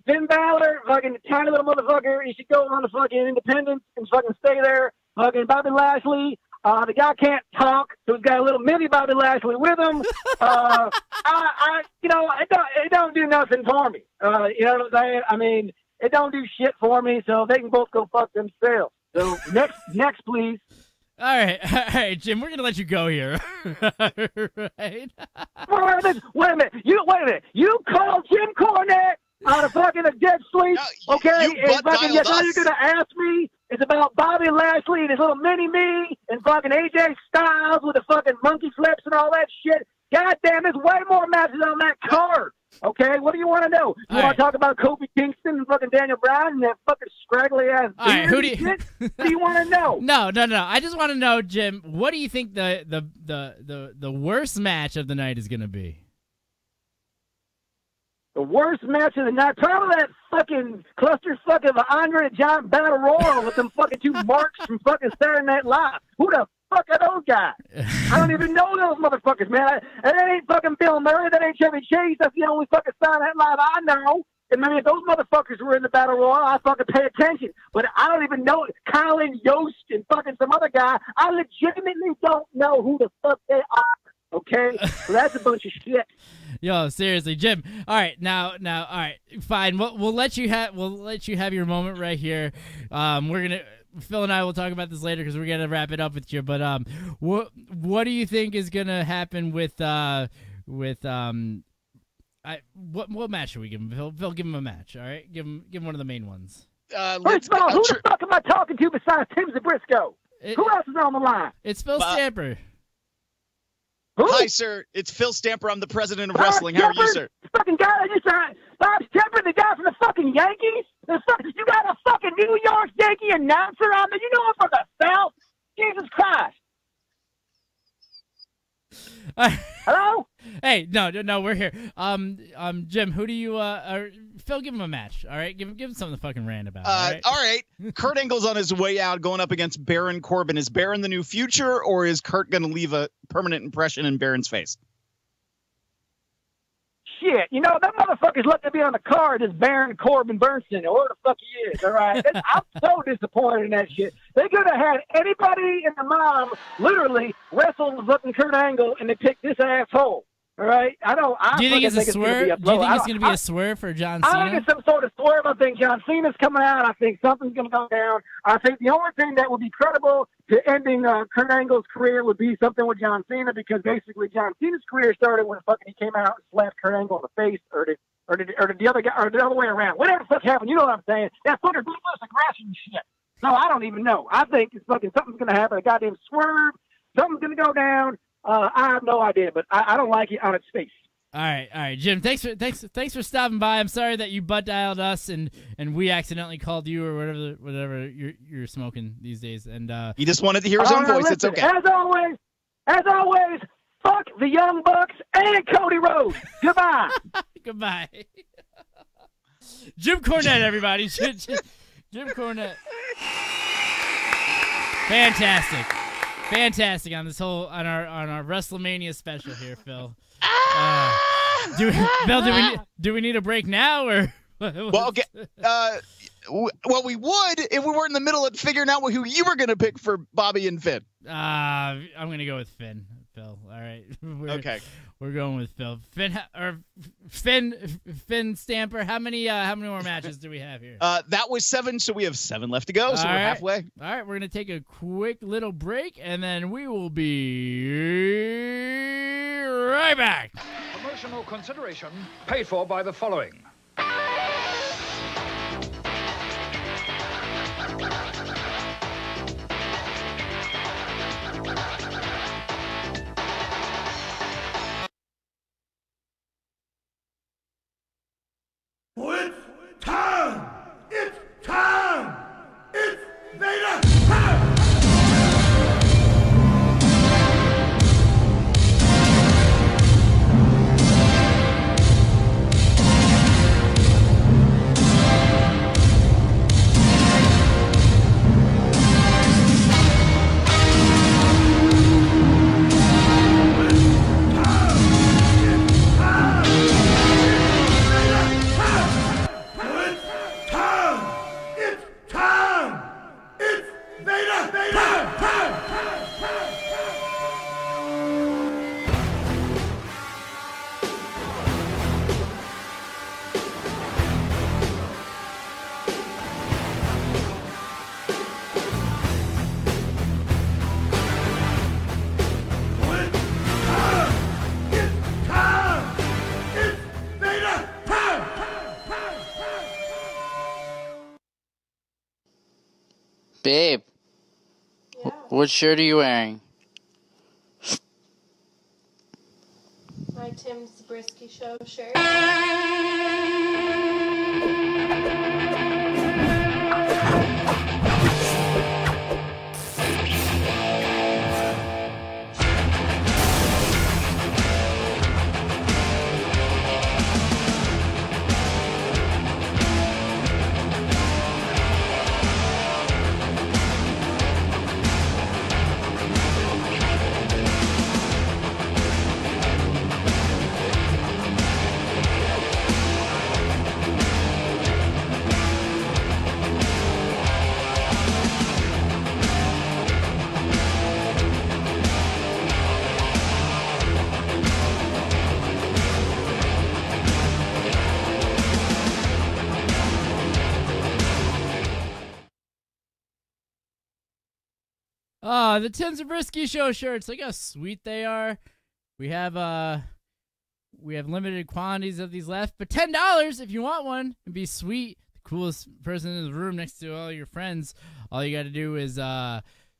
Finn Balor, fucking tiny little motherfucker, he should go on the fucking Independence and fucking stay there. Fucking Bobby Lashley, the guy can't talk, so he's got a little mini Bobby Lashley with him. It don't do nothing for me. You know what I'm saying? I mean, it don't do shit for me, so they can both go fuck themselves. So next, please. All right, Jim. We're gonna let you go here. Right? Wait a minute. You called Jim Cornette out of fucking a dead sleep. No, Okay, you and fucking butt-dialed all you're us. gonna ask me is about Bobby Lashley and his little mini-me and fucking AJ Styles with the fucking monkey flips and all that shit. God damn, there's way more matches on that card. Okay, what do you want to know? You want to talk about Kofi Kingston and fucking Daniel Bryan and that fucking scraggly ass All right, who do beard you? and shit? What do you want to know? No. I just want to know, Jim. What do you think the worst match of the night is gonna be? The worst match of the night, probably that fucking clusterfuck of an Andre the Giant Battle Royal with them fucking two marks from fucking Saturday Night Live. Who the fuck are those guys? I don't even know those motherfuckers, man. And that ain't fucking Bill Murray. That ain't Chevy Chase. That's the only fucking Saturday Night Live I know. And I mean, if those motherfuckers were in the Battle Royal, I fucking pay attention. But I don't even know Colin Yost and fucking some other guy. I legitimately don't know who the fuck they are. Okay? So that's a bunch of shit. Yo, seriously, Jim. All right, now, all right, fine. We'll let you have your moment right here. Phil and I will talk about this later because we're gonna wrap it up with you. But what do you think is gonna happen with what match should we give him? Phil, give him a match. All right, give him one of the main ones. First of all, who the fuck am I talking to besides Tim Zabriskie? Who else is on the line? It's Phil Stamper. Who? Hi, sir. It's Phil Stamper. I'm the president of wrestling. How are you, sir? The fucking guy that just Bob Stamper, the guy from the fucking Yankees. You got a fucking New York Yankee announcer on there. You know him from the South. Jesus Christ. Hello? Hey, no, we're here. Jim, who do you Phil, give him a match, all right? Give him something to fucking rant about. All right. Kurt Angle's on his way out going up against Baron Corbin. Is Baron the new future, or is Kurt going to leave a permanent impression in Baron's face? Shit, you know, that motherfucker's looking to be on the card as Baron Corbin Bernstein, or where the fuck he is, all right? I'm so disappointed in that shit. They could have had anybody in the mob literally wrestle with fucking Kurt Angle, and they picked this asshole. All right, Do you think it's a swerve? Do you think it's going to be a swerve for John Cena? I think it's some sort of swerve. I think John Cena's coming out. I think something's going to go down. I think the only thing that would be credible to ending Kurt Angle's career would be something with John Cena, because basically John Cena's career started when fucking he came out and slapped Kurt Angle in the face, or the other guy, or the other way around. Whatever the fuck happened, you know what I'm saying? That fucking ruthless aggression shit. So I don't even know. I think it's fucking something's going to happen. A goddamn swerve. Something's going to go down. I have no idea, but I don't like it on its face. All right, Jim. Thanks for stopping by. I'm sorry that you butt dialed us and we accidentally called you or whatever you're smoking these days. And he just wanted to hear his own voice. Listen, it's okay. As always, fuck the Young Bucks and Cody Rhodes. Goodbye. Goodbye. Jim Cornette, everybody. Jim Cornette. Fantastic on this whole on our WrestleMania special here, Phil. Do we need a break now or? Well, okay. Well, we would if we weren't in the middle of figuring out who you were going to pick for Bobby and Finn. I'm going to go with Finn. Phil. All right. Okay. We're going with Phil. Finn Stamper. How many more matches do we have here? That was 7, so we have 7 left to go. So we're halfway. All right, we're gonna take a quick little break, and then we will be right back. Promotional consideration paid for by the following. It's time! It's time! It's Vader time! Babe, what shirt are you wearing? My Tim Zabriskie Show shirt. Oh, the Tim Zabriskie Show shirts. Look how sweet they are. We have limited quantities of these left, but $10 if you want one and be sweet. The coolest person in the room next to all your friends. All you got to do is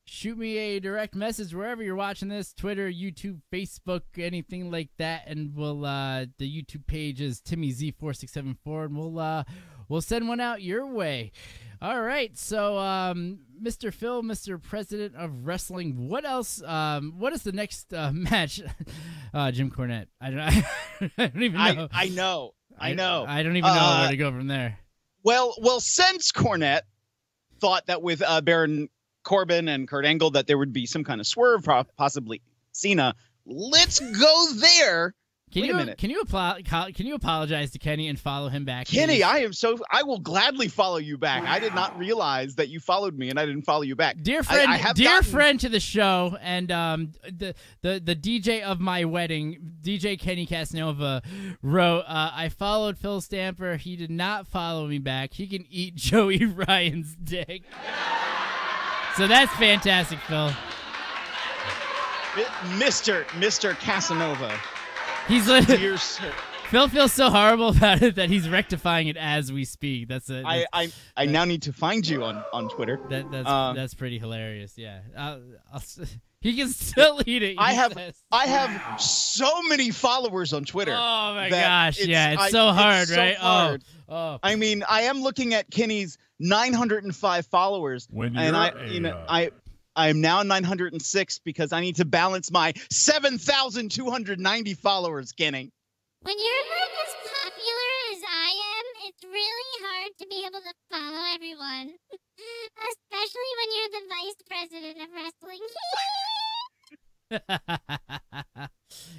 shoot me a direct message wherever you're watching this, Twitter, YouTube, Facebook, anything like that, and we'll the YouTube page is TimmyZ4674, and we'll send one out your way. All right, so Mr. Phil, Mr. President of Wrestling, what else? What is the next match? Jim Cornette. I don't even know. I know. I don't even know where to go from there. Well, since Cornette thought that with Baron Corbin and Kurt Angle that there would be some kind of swerve, possibly Cena, let's go there. Wait a minute. Can you apologize to Kenny and follow him back? Kenny, I will gladly follow you back. I did not realize that you followed me and I didn't follow you back. Dear friend to the show, and the DJ of my wedding, DJ Kenny Casanova, wrote, I followed Phil Stamper. He did not follow me back. He can eat Joey Ryan's dick. So that's fantastic, Phil. Mr. Casanova. He's Phil feels so horrible about it that he's rectifying it as we speak. I now need to find you on Twitter. That's pretty hilarious. Yeah, he can still eat it. I have so many followers on Twitter. Oh my gosh! It's so hard, right? So hard. Oh. I mean, I am looking at Kenny's 905 followers, I am now 906 because I need to balance my 7,290 followers, Kenny. When you're like as popular as I am, it's really hard to be able to follow everyone. Especially when you're the vice president of wrestling.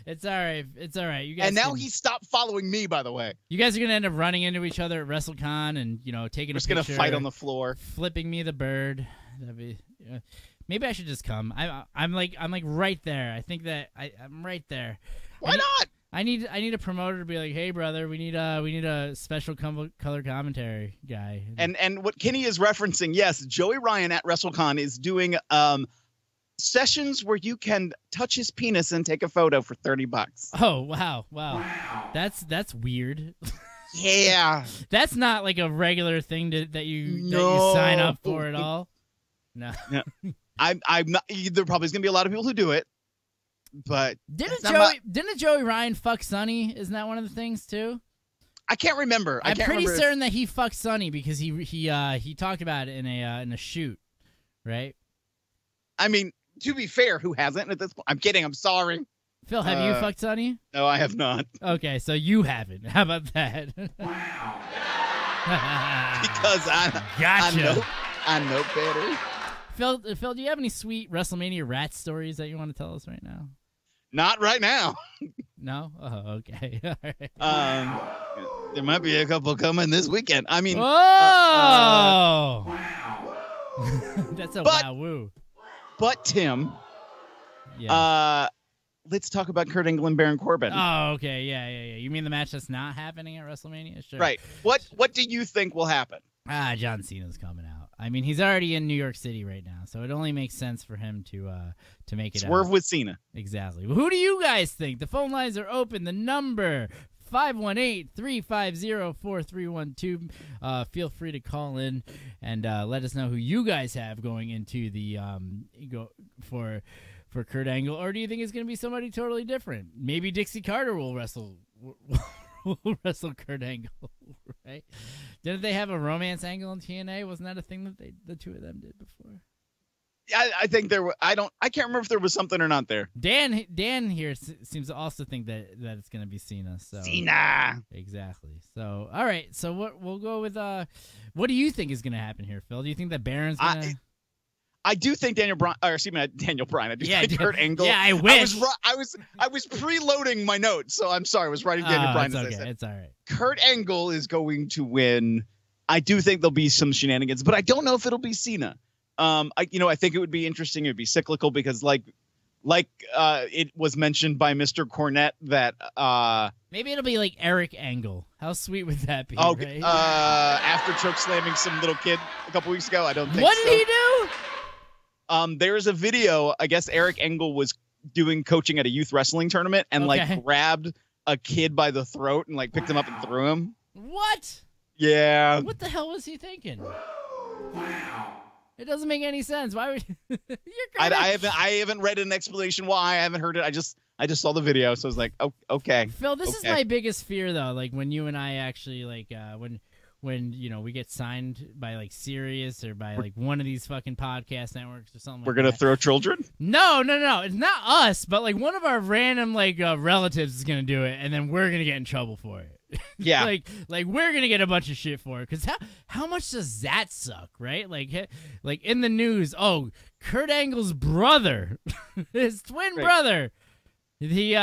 It's all right. It's all right. You guys. And now he stopped following me, by the way. You guys are gonna end up running into each other at WrestleCon and taking a picture. We're just gonna fight on the floor, flipping me the bird. That'd be. Maybe I should just come. I'm like right there. I think that I'm right there. Why not? I need a promoter to be like, hey brother, we need a special color commentary guy. And what Kenny is referencing, yes, Joey Ryan at WrestleCon is doing sessions where you can touch his penis and take a photo for $30. Oh wow. That's weird. Yeah. That's not like a regular thing that you sign up for at all. No. I'm not. There probably is gonna be a lot of people who do it, but didn't Joey Ryan fuck Sonny? Isn't that one of the things too? I can't remember. I'm pretty certain that he fucked Sonny because he talked about it in a shoot, right? I mean, to be fair, who hasn't at this point? I'm kidding. I'm sorry. Phil, have you fucked Sonny? No, I have not. Okay, so you haven't. How about that? Wow. Because gotcha. I know better. Phil, do you have any sweet WrestleMania rat stories that you want to tell us right now? Not right now. No? Oh, okay. All right. There might be a couple coming this weekend. I mean, wow. That's a wow-woo. But Tim, let's talk about Kurt Angle and Baron Corbin. Oh, okay, yeah. You mean the match that's not happening at WrestleMania? Sure. Right. What do you think will happen? John Cena's coming out. I mean, he's already in New York City right now, so it only makes sense for him to make it swerve out. with Cena. Exactly. Well, who do you guys think? The phone lines are open. The number 518-350-4312. Feel free to call in and let us know who you guys have going into the for Kurt Angle, or do you think it's going to be somebody totally different? Maybe Dixie Carter will wrestle Kurt Angle, right? Didn't they have a romance angle in TNA? Wasn't that a thing that the two of them did before? I think there were. I can't remember if there was something or not there. Dan here seems to also think that it's going to be Cena. So Cena. Exactly. So all right. So we'll go with what do you think is going to happen here, Phil? Do you think that Baron's going to? I do think Daniel Bryan. I do think Kurt Angle. Yeah, I wish. I was preloading my notes, so I'm sorry. I was writing Daniel Bryan. It's okay. It's all right. Kurt Angle is going to win. I do think there'll be some shenanigans, but I don't know if it'll be Cena. I think it would be interesting. It would be cyclical because like it was mentioned by Mr. Cornette that maybe it'll be like Eric Angle. How sweet would that be? Oh, right? After choke slamming some little kid a couple weeks ago, I don't think. What did he do? There's a video. I guess Eric Angle was doing coaching at a youth wrestling tournament and grabbed a kid by the throat and picked him up and threw him. What? Yeah. What the hell was he thinking? Wow. It doesn't make any sense. Why would you're I haven't read an explanation why. I haven't heard it. I just saw the video, so I was like, oh, okay. Phil, this is my biggest fear though. Like when you and I actually when we get signed by Sirius or by one of these fucking podcast networks or something. We're gonna throw children? No. It's not us, but one of our random relatives is gonna do it, and then we're gonna get in trouble for it. Yeah. We're gonna get a bunch of shit for it, because how much does that suck, right? Like in the news, Kurt Angle's brother, his twin brother, he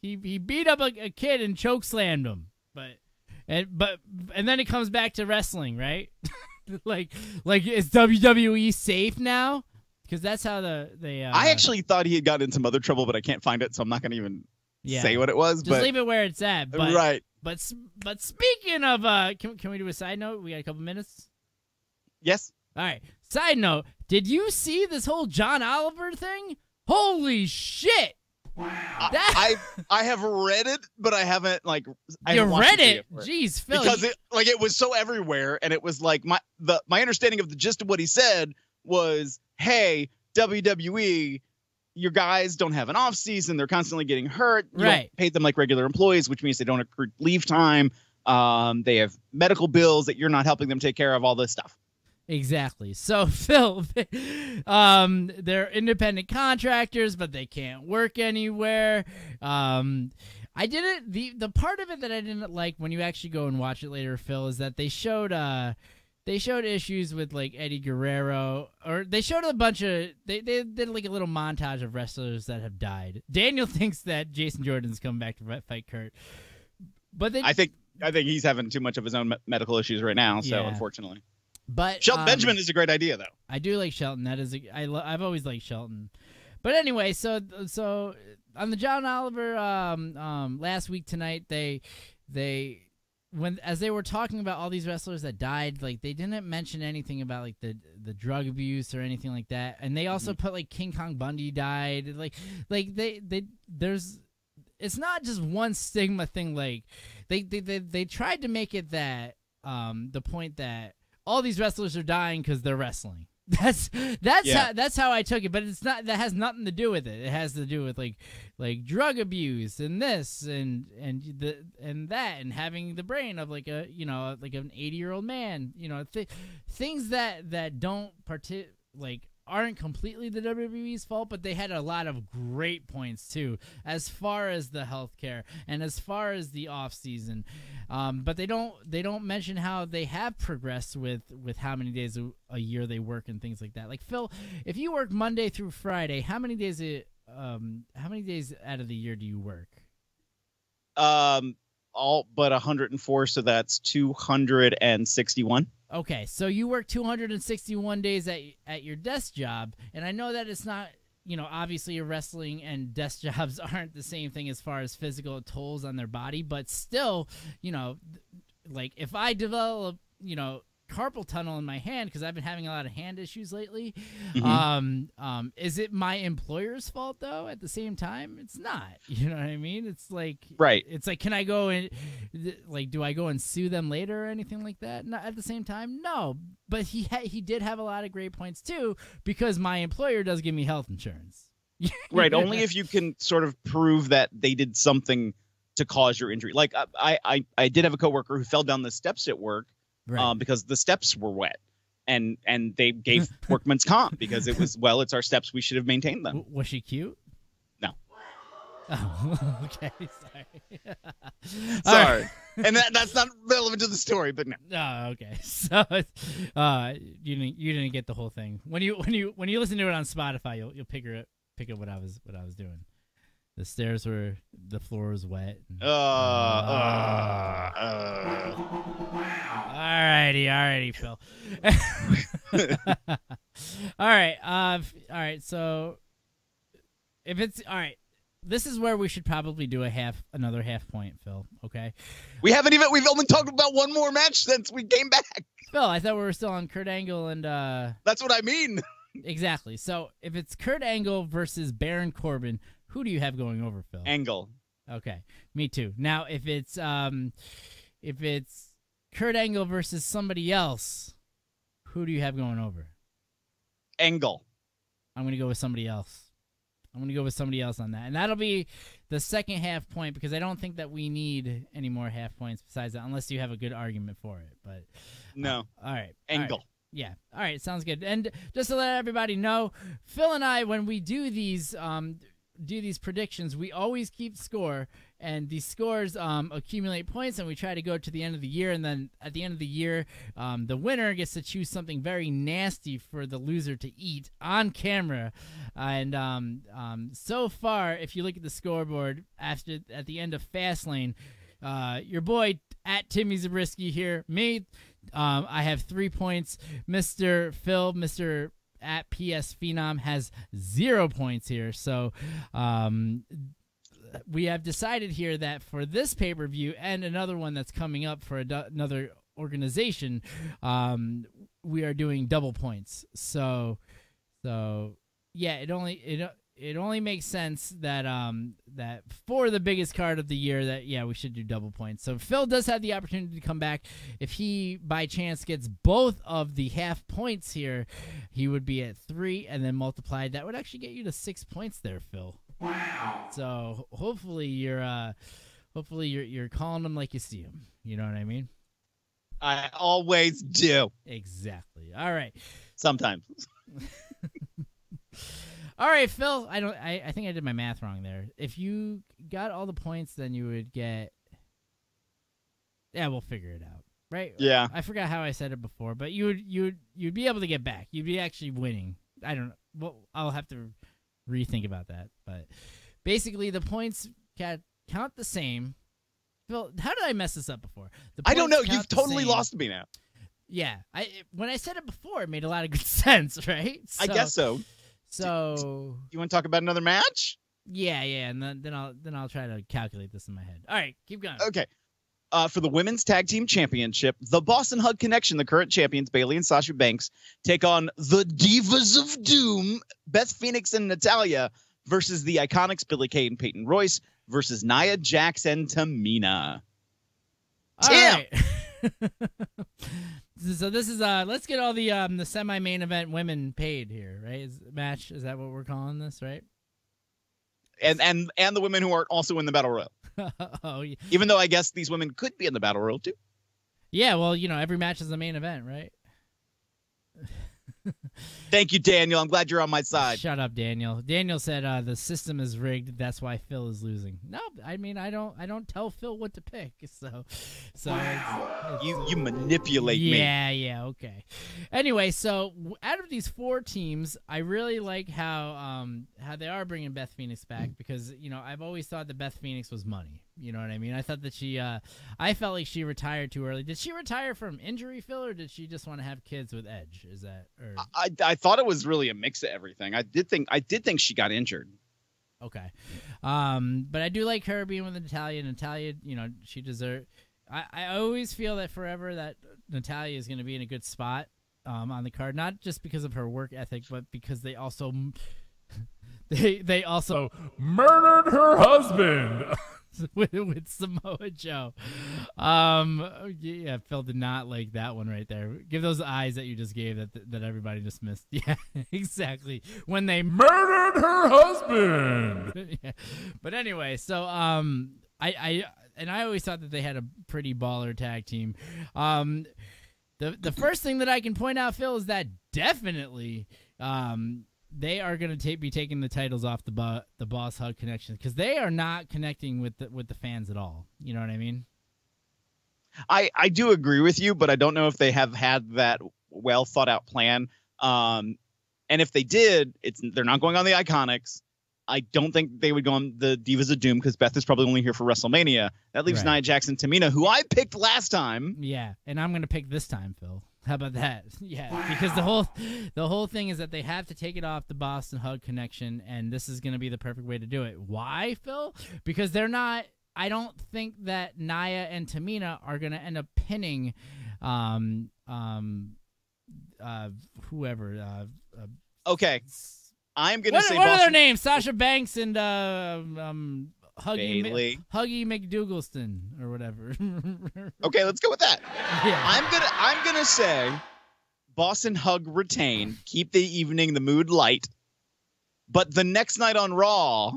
beat up a kid and chokeslammed him, and then it comes back to wrestling, right? Is WWE safe now? Because that's how they. I actually thought he had gotten in some other trouble, but I can't find it, so I'm not gonna even. Yeah. Say what it was. Just leave it where it's at. But, right. But speaking of, can we do a side note? We got a couple minutes. Yes. All right. Side note: did you see this whole John Oliver thing? Holy shit! Wow. I have read it, but I haven't You read it? Jeez, Phil. Because it was so everywhere, and it was my understanding of the gist of what he said was, "Hey, WWE. Your guys don't have an off season. They're constantly getting hurt. You don't pay them like regular employees, which means they don't accrue leave time. They have medical bills that you're not helping them take care of, all this stuff." Exactly. So, Phil, they're independent contractors, but they can't work anywhere. The part of it that I didn't like when you actually go and watch it later, Phil, is that they showed issues with Eddie Guerrero, or they showed a bunch of they did a little montage of wrestlers that have died. Daniel thinks that Jason Jordan's coming back to fight Kurt, but I think he's having too much of his own medical issues right now. So unfortunately, but Shelton Benjamin is a great idea though. I do like Shelton. I've always liked Shelton. But anyway, so on the John Oliver last week tonight, as they were talking about all these wrestlers that died, they didn't mention anything about the drug abuse or anything like that. And they also put King Kong Bundy died. It's not just one stigma thing. They tried to make it that the point that all these wrestlers are dying because they're wrestling. That's how I took it, but it's not. That has nothing to do with it. It has to do with drug abuse and this and that and having the brain of an 80-year-old man. Things that don't aren't completely the WWE's fault, but they had a lot of great points too, as far as the healthcare and as far as the off season. But they don't mention how they have progressed with how many days a year they work and things like that. Phil, if you work Monday through Friday, how many days out of the year do you work? All but 104, so that's 261. Okay, so you work 261 days at your desk job, and I know that it's not, obviously your wrestling and desk jobs aren't the same thing as far as physical tolls on their body, but still, if I develop, carpal tunnel in my hand because I've been having a lot of hand issues lately. Mm-hmm. Is it my employer's fault though? At the same time, it's not. You know what I mean? It's like right. It's like, can I go and like, do I go and sue them later or anything like that? Not at the same time, no. But he did have a lot of great points too because my employer does give me health insurance. Right. Only if you can sort of prove that they did something to cause your injury. Like I did have a coworker who fell down the steps at work because the steps were wet, and they gave workman's comp because it was, well, it's our steps, we should have maintained them. Was she cute? No. Oh, okay. Sorry. Sorry. And that's not relevant to the story, but no. Oh, okay. So you didn't get the whole thing. When you listen to it on Spotify, you'll pick up what I was doing. The stairs were, the floor was wet. Alrighty, Phil. All right. So if it's all right, this is where we should probably do another half point, Phil. Okay. We've only talked about one more match since we came back. Phil, I thought we were still on Kurt Angle and. That's what I mean. Exactly. So if it's Kurt Angle versus Baron Corbin, who do you have going over, Phil? Angle. Okay, me too. Now, if it's Kurt Angle versus somebody else, who do you have going over? Angle. I'm going to go with somebody else. I'm going to go with somebody else on that. And that'll be the second half point because I don't think that we need any more half points besides that unless you have a good argument for it. But no. All right. Angle. All right. Yeah. All right. Sounds good. And just to let everybody know, Phil and I, when we do these predictions, we always keep score, and these scores accumulate points, and we try to go to the end of the year, and then at the end of the year, the winner gets to choose something very nasty for the loser to eat on camera. And so far, if you look at the scoreboard at the end of Fastlane, your boy at Timmy Zabriskie here, me, I have 3 points. Mr. Phil, Mr. at PS Phenom has 0 points here. So we have decided here that for this pay-per-view and another one that's coming up for another organization, we are doing double points. So yeah, it only makes sense that that for the biggest card of the year that we should do double points. So Phil does have the opportunity to come back. If he by chance gets both of the half points here, he would be at 3 and then multiplied. That would actually get you to 6 points there, Phil. Wow. So hopefully you're calling them like you see them. You know what I mean? I always do. Exactly. All right. Sometimes. All right, Phil. I think I did my math wrong there. If you got all the points, then you would get. Yeah, we'll figure it out, right? Yeah. I forgot how I said it before, but you'd be able to get back. You'd be actually winning. I don't know. Well, I'll have to rethink about that. But basically, the points count the same. Phil, how did I mess this up before? I don't know. You've totally lost me now. Yeah. When I said it before, it made a lot of good sense, right? I guess so. So you want to talk about another match? Yeah, and then I'll try to calculate this in my head. All right, keep going. Okay. For the Women's Tag Team Championship, the Boston Hug Connection, the current champions, Bayley and Sasha Banks, take on the Divas of Doom, Beth Phoenix and Natalya, versus the Iconics, Billie Kay and Peyton Royce, versus Nia Jax and Tamina. All right. So this is let's get all the semi-main event women paid here, right? Match, is that what we're calling this, right? And the women who are also in the Battle Royal. Oh, yeah. Even though I guess these women could be in the Battle Royal too. Yeah, well, every match is a main event, right? Thank you, Daniel. I'm glad you're on my side. Shut up, Daniel. Daniel said the system is rigged. That's why Phil is losing. No, I mean I don't tell Phil what to pick. So wow. You manipulate me. Yeah, okay. Anyway, so out of these 4 teams, I really like how they are bringing Beth Phoenix back because I've always thought that Beth Phoenix was money. You know what I mean? I thought that I felt like she retired too early. Did she retire from injury, Phil, or did she just want to have kids with Edge? Is that? Or... I thought it was really a mix of everything. I did think she got injured. Okay, but I do like her being with Natalya. Natalya, she deserves. I always feel that forever that Natalya is going to be in a good spot on the card, not just because of her work ethic, but because they also they also murdered her husband. with Samoa Joe. Yeah, Phil did not like that one right there. Give those eyes that you just gave that everybody just missed. Yeah, exactly. When they murdered her husband. Yeah. But anyway, so I always thought that they had a pretty baller tag team. The first thing that I can point out, Phil, is that definitely they are going to be taking the titles off the Boss Hug Connection, because they are not connecting with the fans at all. You know what I mean? I do agree with you, but I don't know if they have had that well thought out plan. And if they did, they're not going on the Iconics. I don't think they would go on the Divas of Doom, because Beth is probably only here for WrestleMania. That leaves Nia Jax and Tamina, who I picked last time. Yeah, and I'm going to pick this time, Phil. How about that? Yeah, wow. Because the whole thing is that they have to take it off the Boston Hug Connection, and this is going to be the perfect way to do it. Why, Phil? Because they're not. I don't think that Nia and Tamina are going to end up pinning, whoever. Okay, I'm going to say. What Boston. are their names? Sasha Banks and Huggy McDougalston or whatever. Okay, let's go with that. Yeah. I'm gonna say Boston Hug retain, keep the evening, the mood light, but the next night on Raw,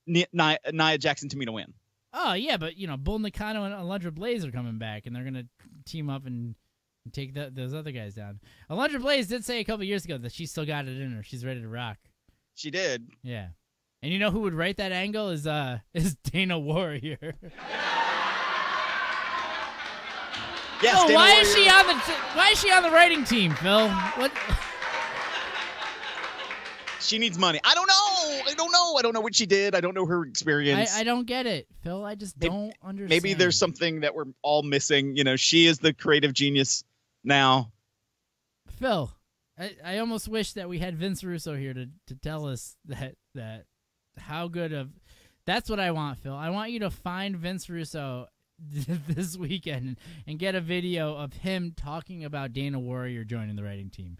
Nia Jax and Tamina win. Oh yeah, but Bull Nakano and Alundra Blaze are coming back, and they're gonna team up and take those other guys down. Alundra Blaze did say a couple years ago that she still got it in her. She's ready to rock. She did. Yeah. And you know who would write that angle is Dana Warrior. Yes. Oh, Dana why Warrior. is she on the writing team, Phil? What? She needs money. I don't know. I don't know what she did. I don't know her experience. I don't get it, Phil. I just don't understand. Maybe there's something that we're all missing. She is the creative genius now. Phil, I almost wish that we had Vince Russo here to tell us that how good of. That's what I want, Phil. I want you to find Vince Russo this weekend and get a video of him talking about Dana Warrior joining the writing team.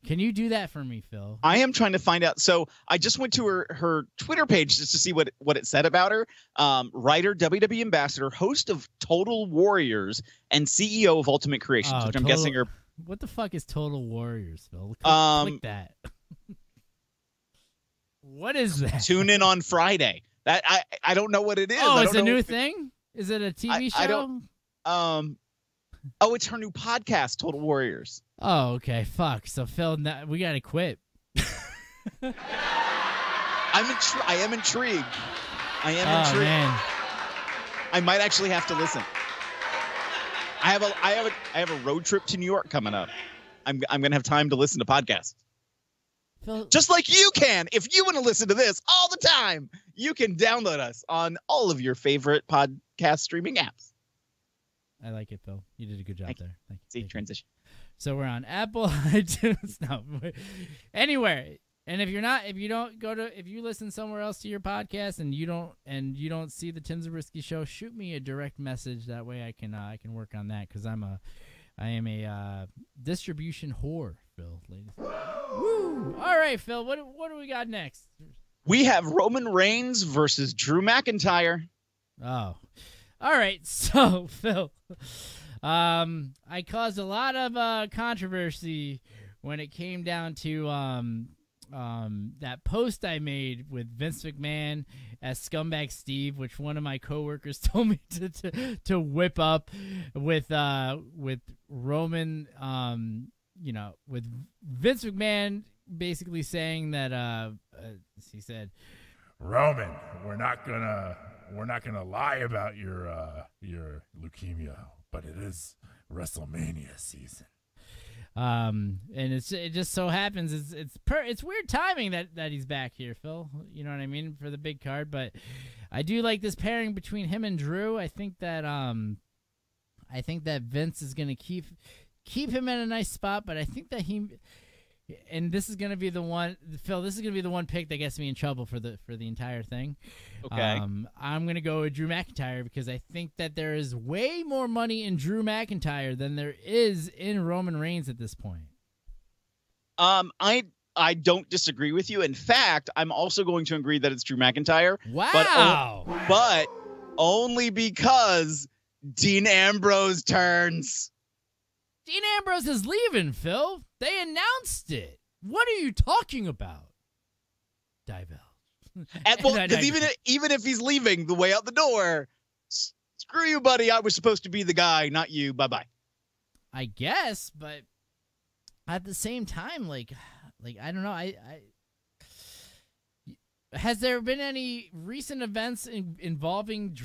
Can you do that for me, Phil? I am trying to find out. So I just went to her Twitter page just to see what it said about her. Writer, WWE ambassador, host of Total Warriors, and CEO of Ultimate Creations, which I'm guessing are. What the fuck is Total Warriors, Phil? Click that. What is that? Tune in on Friday. That I don't know what it is. Oh, it's a new thing? Is it a TV show? I don't. It's her new podcast, Total Warriors. Oh, okay. Fuck. So Phil, we gotta quit. I am intrigued. Oh, man. I might actually have to listen. I have a road trip to New York coming up. I'm gonna have time to listen to podcasts. Phil, just like you can. If you want to listen to this all the time, you can download us on all of your favorite podcast streaming apps. I like it, Phil. You did a good job there. Thank you. See, transition. So we're on Apple, iTunes, anywhere. And if you listen somewhere else to your podcast and you don't see the Tim Zabriskie Show, shoot me a direct message. That way I can work on that, because I am a distribution whore, Phil. Ladies. Woo! All right, Phil. What do we got next? We have Roman Reigns versus Drew McIntyre. Oh, all right. So Phil, I caused a lot of controversy when it came down to that post I made with Vince McMahon as Scumbag Steve, which one of my coworkers told me to whip up with Roman, with Vince McMahon basically saying that he said, Roman, we're not gonna lie about your leukemia, but it is WrestleMania season. And it just so happens it's weird timing that he's back here, Phil. You know what I mean, for the big card. But I do like this pairing between him and Drew. I think that Vince is gonna keep him in a nice spot. But I think that and this is gonna be the one, Phil. This is gonna be the one pick that gets me in trouble for the entire thing. Okay. I'm gonna go with Drew McIntyre because I think that there is way more money in Drew McIntyre than there is in Roman Reigns at this point. I don't disagree with you. In fact, I'm also going to agree that it's Drew McIntyre. Wow. But only because Dean Ambrose turns. Dean Ambrose is leaving, Phil. They announced it. What are you talking about? Divell. Because even if he's leaving the way out the door, screw you, buddy. I was supposed to be the guy, not you. Bye-bye. I guess, but at the same time, like I don't know. Has there been any recent events involving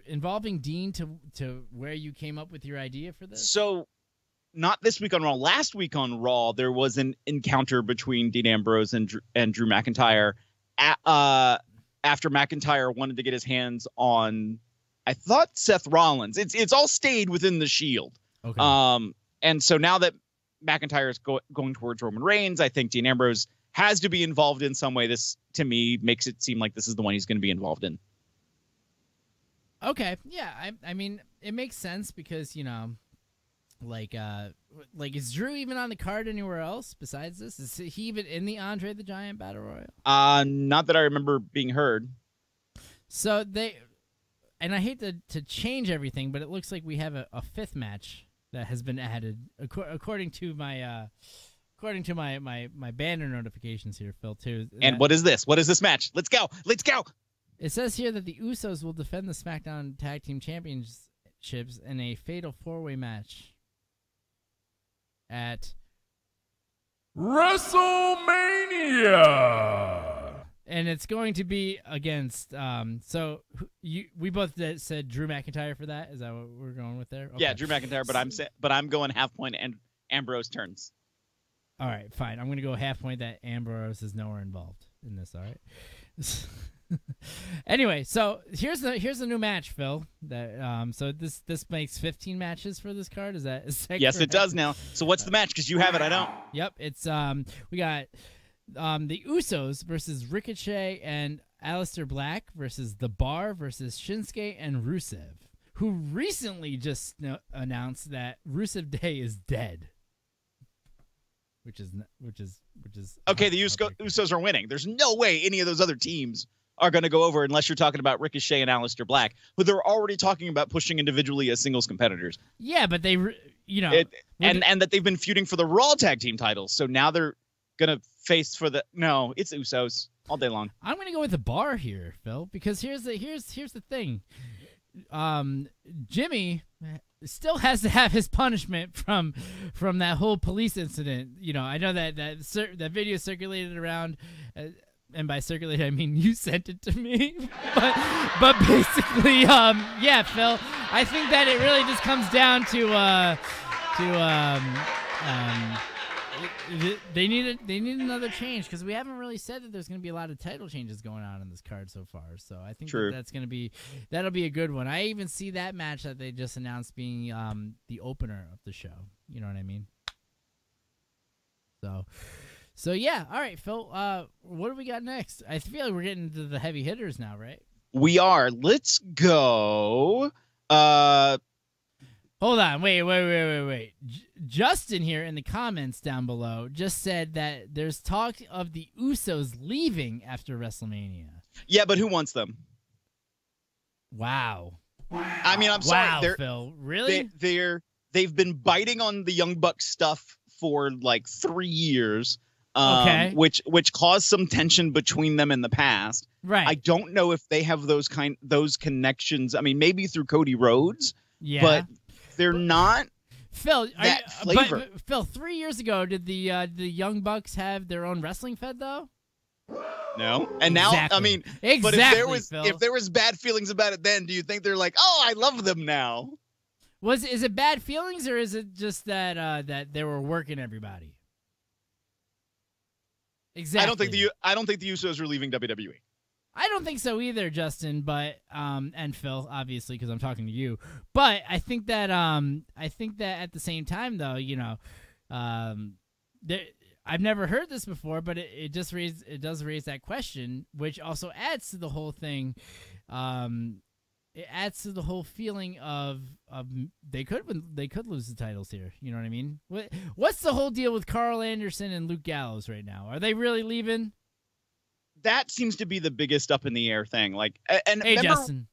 involving Dean to where you came up with your idea for this? So, not this week on Raw. Last week on Raw, there was an encounter between Dean Ambrose and Drew McIntyre. After McIntyre wanted to get his hands on, I thought, Seth Rollins. It's all stayed within the Shield. Okay. And so now that McIntyre is going towards Roman Reigns, I think Dean Ambrose has to be involved in some way. This, to me, makes it seem like this is the one he's going to be involved in. Okay. Yeah. I mean, it makes sense because, like is Drew even on the card anywhere else besides this? Is he even in the Andre the Giant Battle Royal? Not that I remember being heard. So and I hate to change everything, but it looks like we have a fifth match that has been added according to my banner notifications here, Phil, too. And what is this? What is this match? Let's go. Let's go. It says here that the Usos will defend the SmackDown Tag Team Championships in a fatal 4-way match at WrestleMania. And it's going to be against we both said Drew McIntyre for that. Is that what we're going with there? Okay. Yeah, Drew McIntyre, but I'm going half point and Ambrose turns. All right, fine. I'm going to go half point that Ambrose is nowhere involved in this, all right? Anyway, so here's the new match, Phil. That so this makes 15 matches for this card. Is that yes, correct? It does now. So what's the match? Because you have it, I don't. Yep, it's we got the Usos versus Ricochet and Aleister Black versus The Bar versus Shinsuke and Rusev, who recently just announced that Rusev Day is dead. Which is okay. The Usos are winning. There's no way any of those other teams are going to go over unless you're talking about Ricochet and Aleister Black, who they're already talking about pushing individually as singles competitors. Yeah, but they, and that they've been feuding for the Raw Tag Team titles. So now they're gonna face for the it's Usos all day long. I'm gonna go with The Bar here, Phil, because here's the thing. Jimmy still has to have his punishment from that whole police incident. I know that video circulated around, and by circulated I mean you sent it to me. but basically, yeah, Phil, I think that it really just comes down to they need another change because we haven't really said that there's going to be a lot of title changes going on in this card so far. So I think that'll be a good one. I even see that match that they just announced being the opener of the show. You know what I mean? So yeah. All right, Phil. What do we got next? I feel like we're getting into the heavy hitters now, right? We are. Let's go. Hold on. Wait. Justin here in the comments down below just said that there's talk of the Usos leaving after WrestleMania. Yeah, but who wants them? Wow. I mean, I'm sorry. Wow, Phil. Really? They've been biting on the Young Bucks stuff for like 3 years. Okay. Which caused some tension between them in the past. Right. I don't know if they have those connections. I mean, maybe through Cody Rhodes. Yeah. But they're not Phil, that flavor. But Phil, 3 years ago, did the Young Bucks have their own wrestling fed though? No. And now, exactly. I mean, exactly, but if there was bad feelings about it then, do you think they're like, oh, I love them now? Is it bad feelings or is it just that that they were working everybody? Exactly. I don't think the Usos are leaving WWE. I don't think so either, Justin, but and Phil, obviously, because I'm talking to you. But I think that at the same time, though, I've never heard this before, but it does raise that question, which also adds to the whole thing. It adds to the whole feeling of they could lose the titles here. You know what I mean? What's the whole deal with Carl Anderson and Luke Gallows right now? Are they really leaving? That seems to be the biggest up in the air thing. Like, and hey, remember, Justin,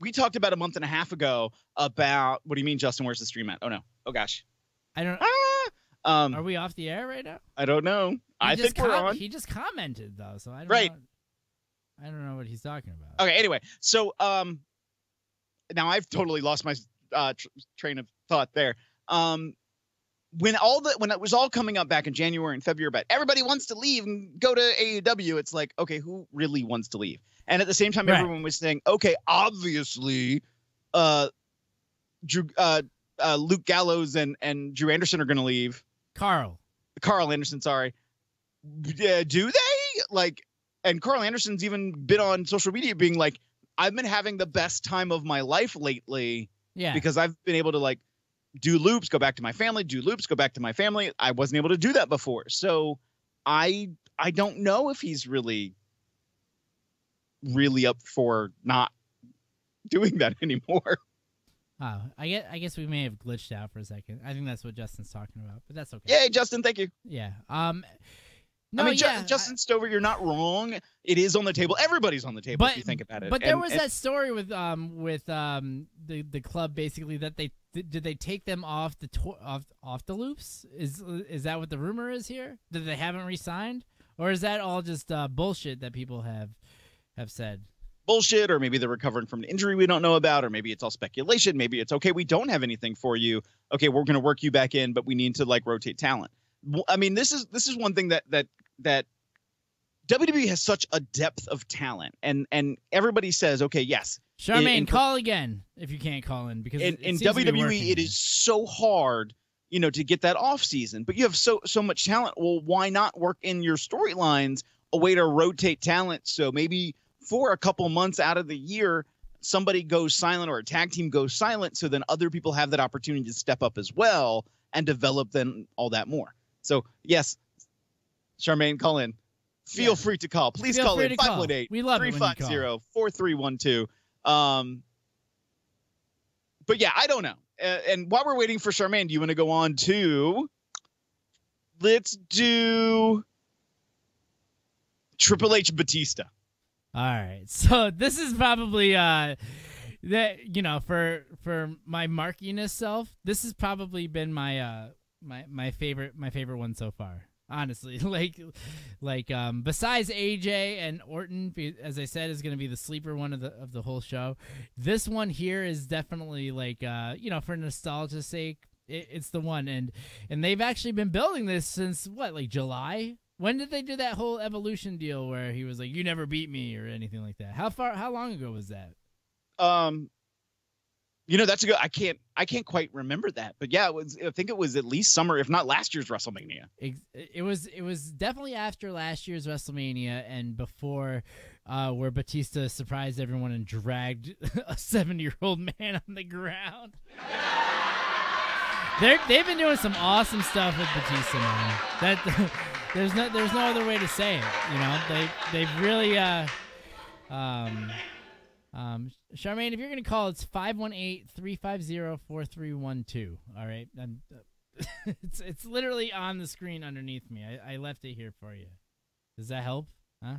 we talked about a month and a half ago about what do you mean, Justin? Where's the stream at? Oh no! Oh gosh! I don't. Are we off the air right now? I don't know. I think we're on. He just commented though, so I don't right. know. I don't know what he's talking about. Okay. Anyway, so now I've totally lost my train of thought there. When it was all coming up back in January and February about everybody wants to leave and go to AEW, it's like, okay, who really wants to leave? And at the same time, everyone was saying, okay, obviously, Luke Gallows and Drew Anderson are going to leave. Carl Anderson, sorry. Do they? Like, and Carl Anderson's even been on social media being like, I've been having the best time of my life lately. Yeah. Because I've been able to like do loops, go back to my family, do loops, go back to my family. I wasn't able to do that before. So I don't know if he's really up for not doing that anymore. Oh, I guess we may have glitched out for a second. I think that's what Justin's talking about, but that's okay. Yay, Justin, thank you. Yeah. No, I mean, Justin Stover, you're not wrong. It is on the table. Everybody's on the table if you think about it. But there was that story with the club basically that did they take them off the loops? Is that what the rumor is here? That they haven't re-signed, or is that all just bullshit that people have said? Bullshit, or maybe they're recovering from an injury we don't know about, or maybe it's all speculation. Maybe it's okay, we don't have anything for you. Okay, we're going to work you back in, but we need to like rotate talent. I mean, this is one thing that WWE has such a depth of talent, and everybody says, okay, yes, Charmaine, call again if you can't call in, because in WWE it is so hard, to get that off season. But you have so much talent. Well, why not work in your storylines a way to rotate talent? So maybe for a couple months out of the year, somebody goes silent or a tag team goes silent, so then other people have that opportunity to step up as well and develop then all that more. So yes, Charmaine, call in. Feel free to call. Please call in 518-350-4312. But yeah, I don't know. And while we're waiting for Charmaine, do you want to go on to? Let's do Triple H Batista. All right. So this is probably that for my markiness self, this has probably been my my favorite one so far. Honestly, like besides AJ and Orton, as I said, is going to be the sleeper one of the whole show. This one here is definitely like for nostalgia's sake, it's the one, and they've actually been building this since like July. When did they do that whole Evolution deal where he was like, "You never beat me" or anything like that? How long ago was that? That's a good. I can't quite remember that, but yeah, I think it was at least summer, if not last year's WrestleMania. It was definitely after last year's WrestleMania and before, where Batista surprised everyone and dragged a 70-year-old man on the ground. They've been doing some awesome stuff with Batista, man. There's no other way to say it. They've really Charmaine, if you're going to call, it's 518-350-4312. All right. It's literally on the screen underneath me. I left it here for you. Does that help? Huh?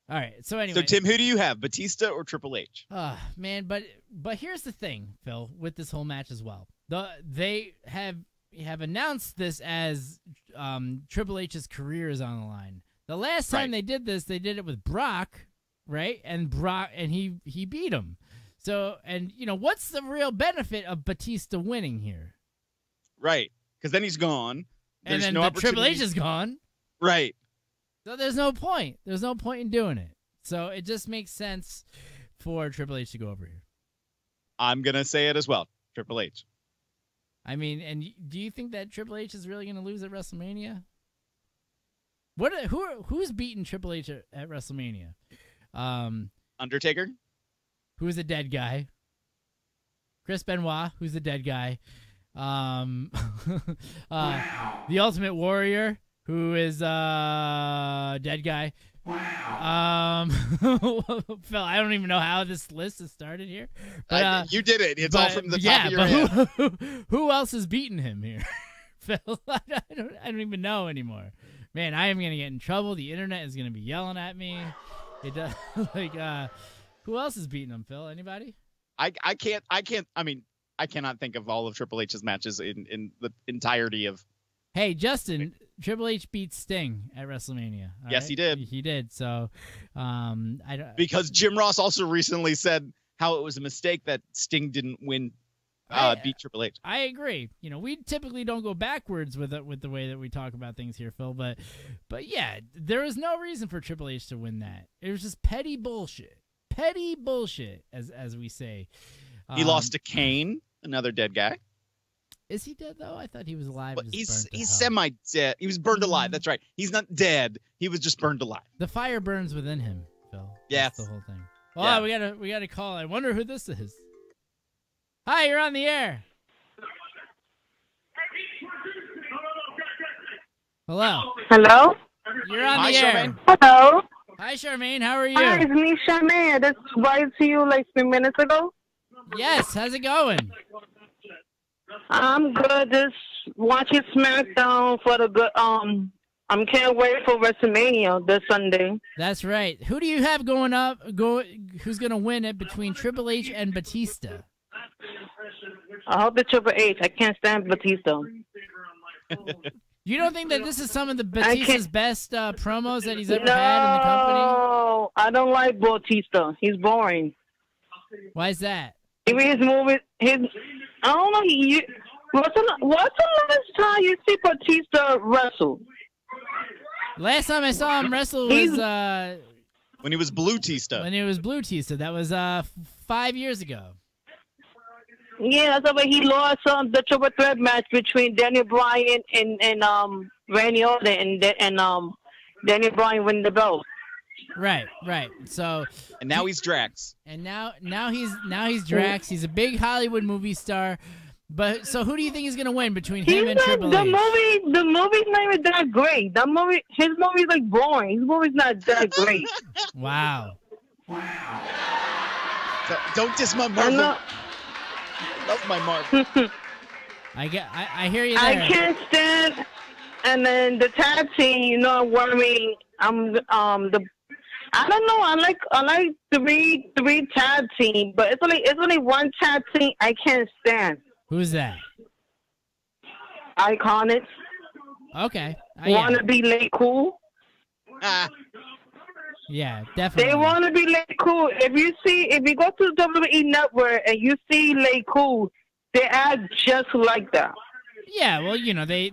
All right. So anyway. So Tim, who do you have, Batista or Triple H? Man, but here's the thing, Phil, with this whole match as well. They have announced this as Triple H's career is on the line. The last time they did this, they did it with Brock. Right, and he beat him. So, and what's the real benefit of Batista winning here? Right, because then he's gone. There's and then the Triple H is gone. Right. So there's no point. There's no point in doing it. So it just makes sense for Triple H to go over here. I'm gonna say it as well, Triple H. I mean, and do you think that Triple H is really gonna lose at WrestleMania? Who's beaten Triple H at WrestleMania? Undertaker, who is a dead guy. Chris Benoit, who's a dead guy. The Ultimate Warrior, who is dead guy. Phil, I don't even know how this list is started here. But, you did it. It's all from the top of your head. Who else is beating him here? Phil, I don't even know anymore. Man, I am gonna get in trouble. The internet is gonna be yelling at me. It does. Who else is beating him? Phil, anybody? I can't. I mean, I cannot think of all of Triple H's matches in the entirety of. Hey, Justin, Triple H beat Sting at WrestleMania. Yes, he did. He did. So, I don't. Because Jim Ross also recently said how it was a mistake that Sting didn't win. Beat Triple H. I agree. We typically don't go backwards with the way that we talk about things here, Phil. But yeah, there was no reason for Triple H to win that. It was just petty bullshit. Petty bullshit, as we say. He lost to Kane, another dead guy. Is he dead though? I thought he was alive. But he's semi-dead. He was burned alive. That's right. He's not dead. He was just burned alive. The fire burns within him, Phil. Yes. That's the whole thing. Oh, yeah. we got a call. I wonder who this is. Hi, you're on the air. Hello. Hello? You're on the air. Charmaine. Hello? Hi, Charmaine. How are you? Hi, it's me, Charmaine. I just wrote to you like 3 minutes ago. Yes. How's it going? I'm good. Just watching SmackDown for the good. I can't wait for WrestleMania this Sunday. That's right. Who do you have going up? Who's going to win it between Triple H and Batista? I hope the Triple H. I can't stand Batista. You don't think that this is some of the Batista's best promos that he's ever had in the company? No, I don't like Batista. He's boring. Why is that? Even his movies, I don't know. What's the last time you see Batista wrestle? Last time I saw him wrestle was when he was Blue Tista. When he was Blue Tista, that was 5 years ago. Yeah, that's why he lost the triple threat match between Daniel Bryan and Randy Orton, and Daniel Bryan win the belt. Right. So and now he's Drax. And now he's Drax. He's a big Hollywood movie star. But so who do you think is gonna win between him and Triple H? The movie's not even that great. His movie's like boring. His movie's not that great. Wow. So, don't diss my Marvel. Love my Marvel. I hear you there. I can't stand. And then the tag team, I don't know. I like three tag team, but it's only one tag team I can't stand. Who's that? Iconics. Okay. Wanna be late cool? Yeah, definitely. They want to be late cool. If you go to the WWE Network and you see late cool, they act just like that. Yeah, well, they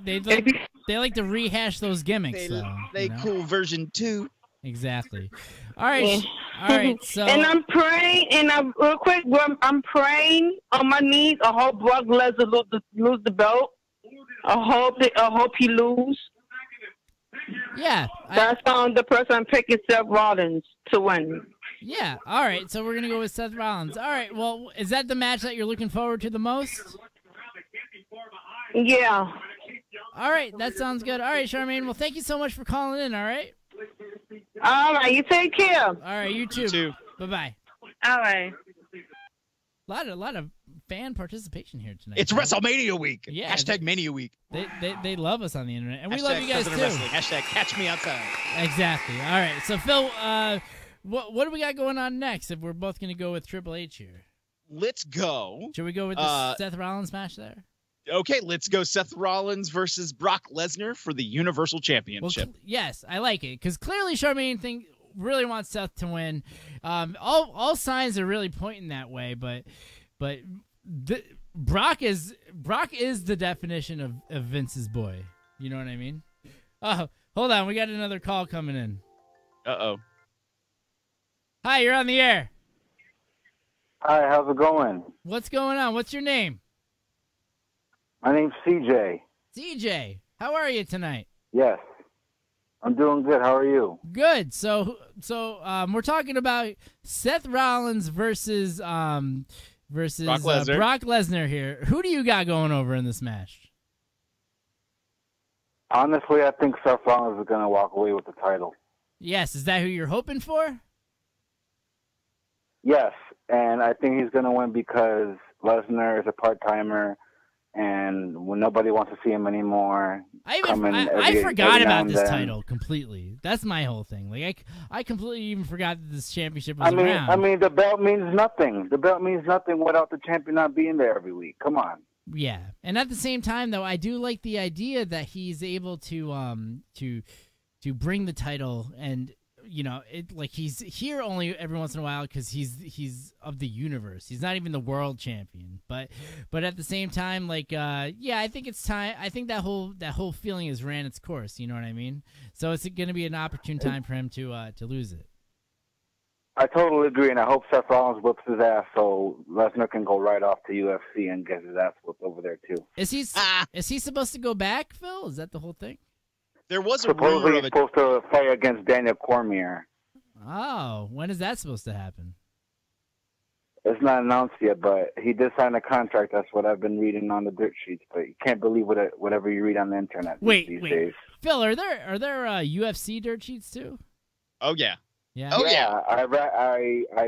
like to rehash those gimmicks. They cool version 2. Exactly. All right. All right. So. And I'm praying, real quick, I'm praying on my knees. I hope Brock Lesnar lose the belt. I hope he lose. Yeah. That's the person I'm picking, Seth Rollins, to win. Yeah. All right. So we're going to go with Seth Rollins. All right. Well, is that the match that you're looking forward to the most? Yeah. All right. That sounds good. All right, Charmaine. Well, thank you so much for calling in. All right. All right. You take care. All right. You too. Bye-bye. All right. A lot of fan participation here tonight. It's WrestleMania week. Yeah. #, Mania week. They love us on the internet, and we love you guys too. # catch me outside. Exactly. All right. So Phil, what do we got going on next? If we're both going to go with Triple H here, let's go. Should we go with the Seth Rollins match there? Okay, let's go. Seth Rollins versus Brock Lesnar for the Universal Championship. Well, yes, I like it because clearly Charmaine really wants Seth to win. All signs are really pointing that way, but Brock is the definition of Vince's boy. You know what I mean? Oh, hold on, we got another call coming in. Uh-oh. Hi, you're on the air. Hi, how's it going? What's going on? What's your name? My name's CJ. CJ, how are you tonight? Yes. I'm doing good. How are you? Good. So we're talking about Seth Rollins versus versus Brock Lesnar here. Who do you got going over in this match? Honestly, I think Seth Rollins is going to walk away with the title. Yes, is that who you're hoping for? Yes, and I think he's going to win because Lesnar is a part-timer, and when nobody wants to see him anymore. I forgot about this title completely. That's my whole thing. Like I completely even forgot that this championship was around. I mean, the belt means nothing. The belt means nothing without the champion not being there every week. Come on. Yeah, and at the same time, though, I do like the idea that he's able to bring the title, and he's here only every once in a while because he's of the universe. He's not even the world champion, but at the same time, I think it's time. I think that whole feeling has ran its course. You know what I mean? So it's going to be an opportune time for him to lose it. I totally agree, and I hope Seth Rollins whips his ass so Lesnar can go right off to UFC and get his ass whipped over there too. Is he supposed to go back, Phil? Is that the whole thing? There was a Supposedly rumor of he's it. supposed to fight against Daniel Cormier. Oh, when is that supposed to happen? It's not announced yet, but he did sign a contract. That's what I've been reading on the dirt sheets. But you can't believe whatever you read on the internet these days. Phil, are there UFC dirt sheets too? Oh yeah. Yeah. Oh yeah. I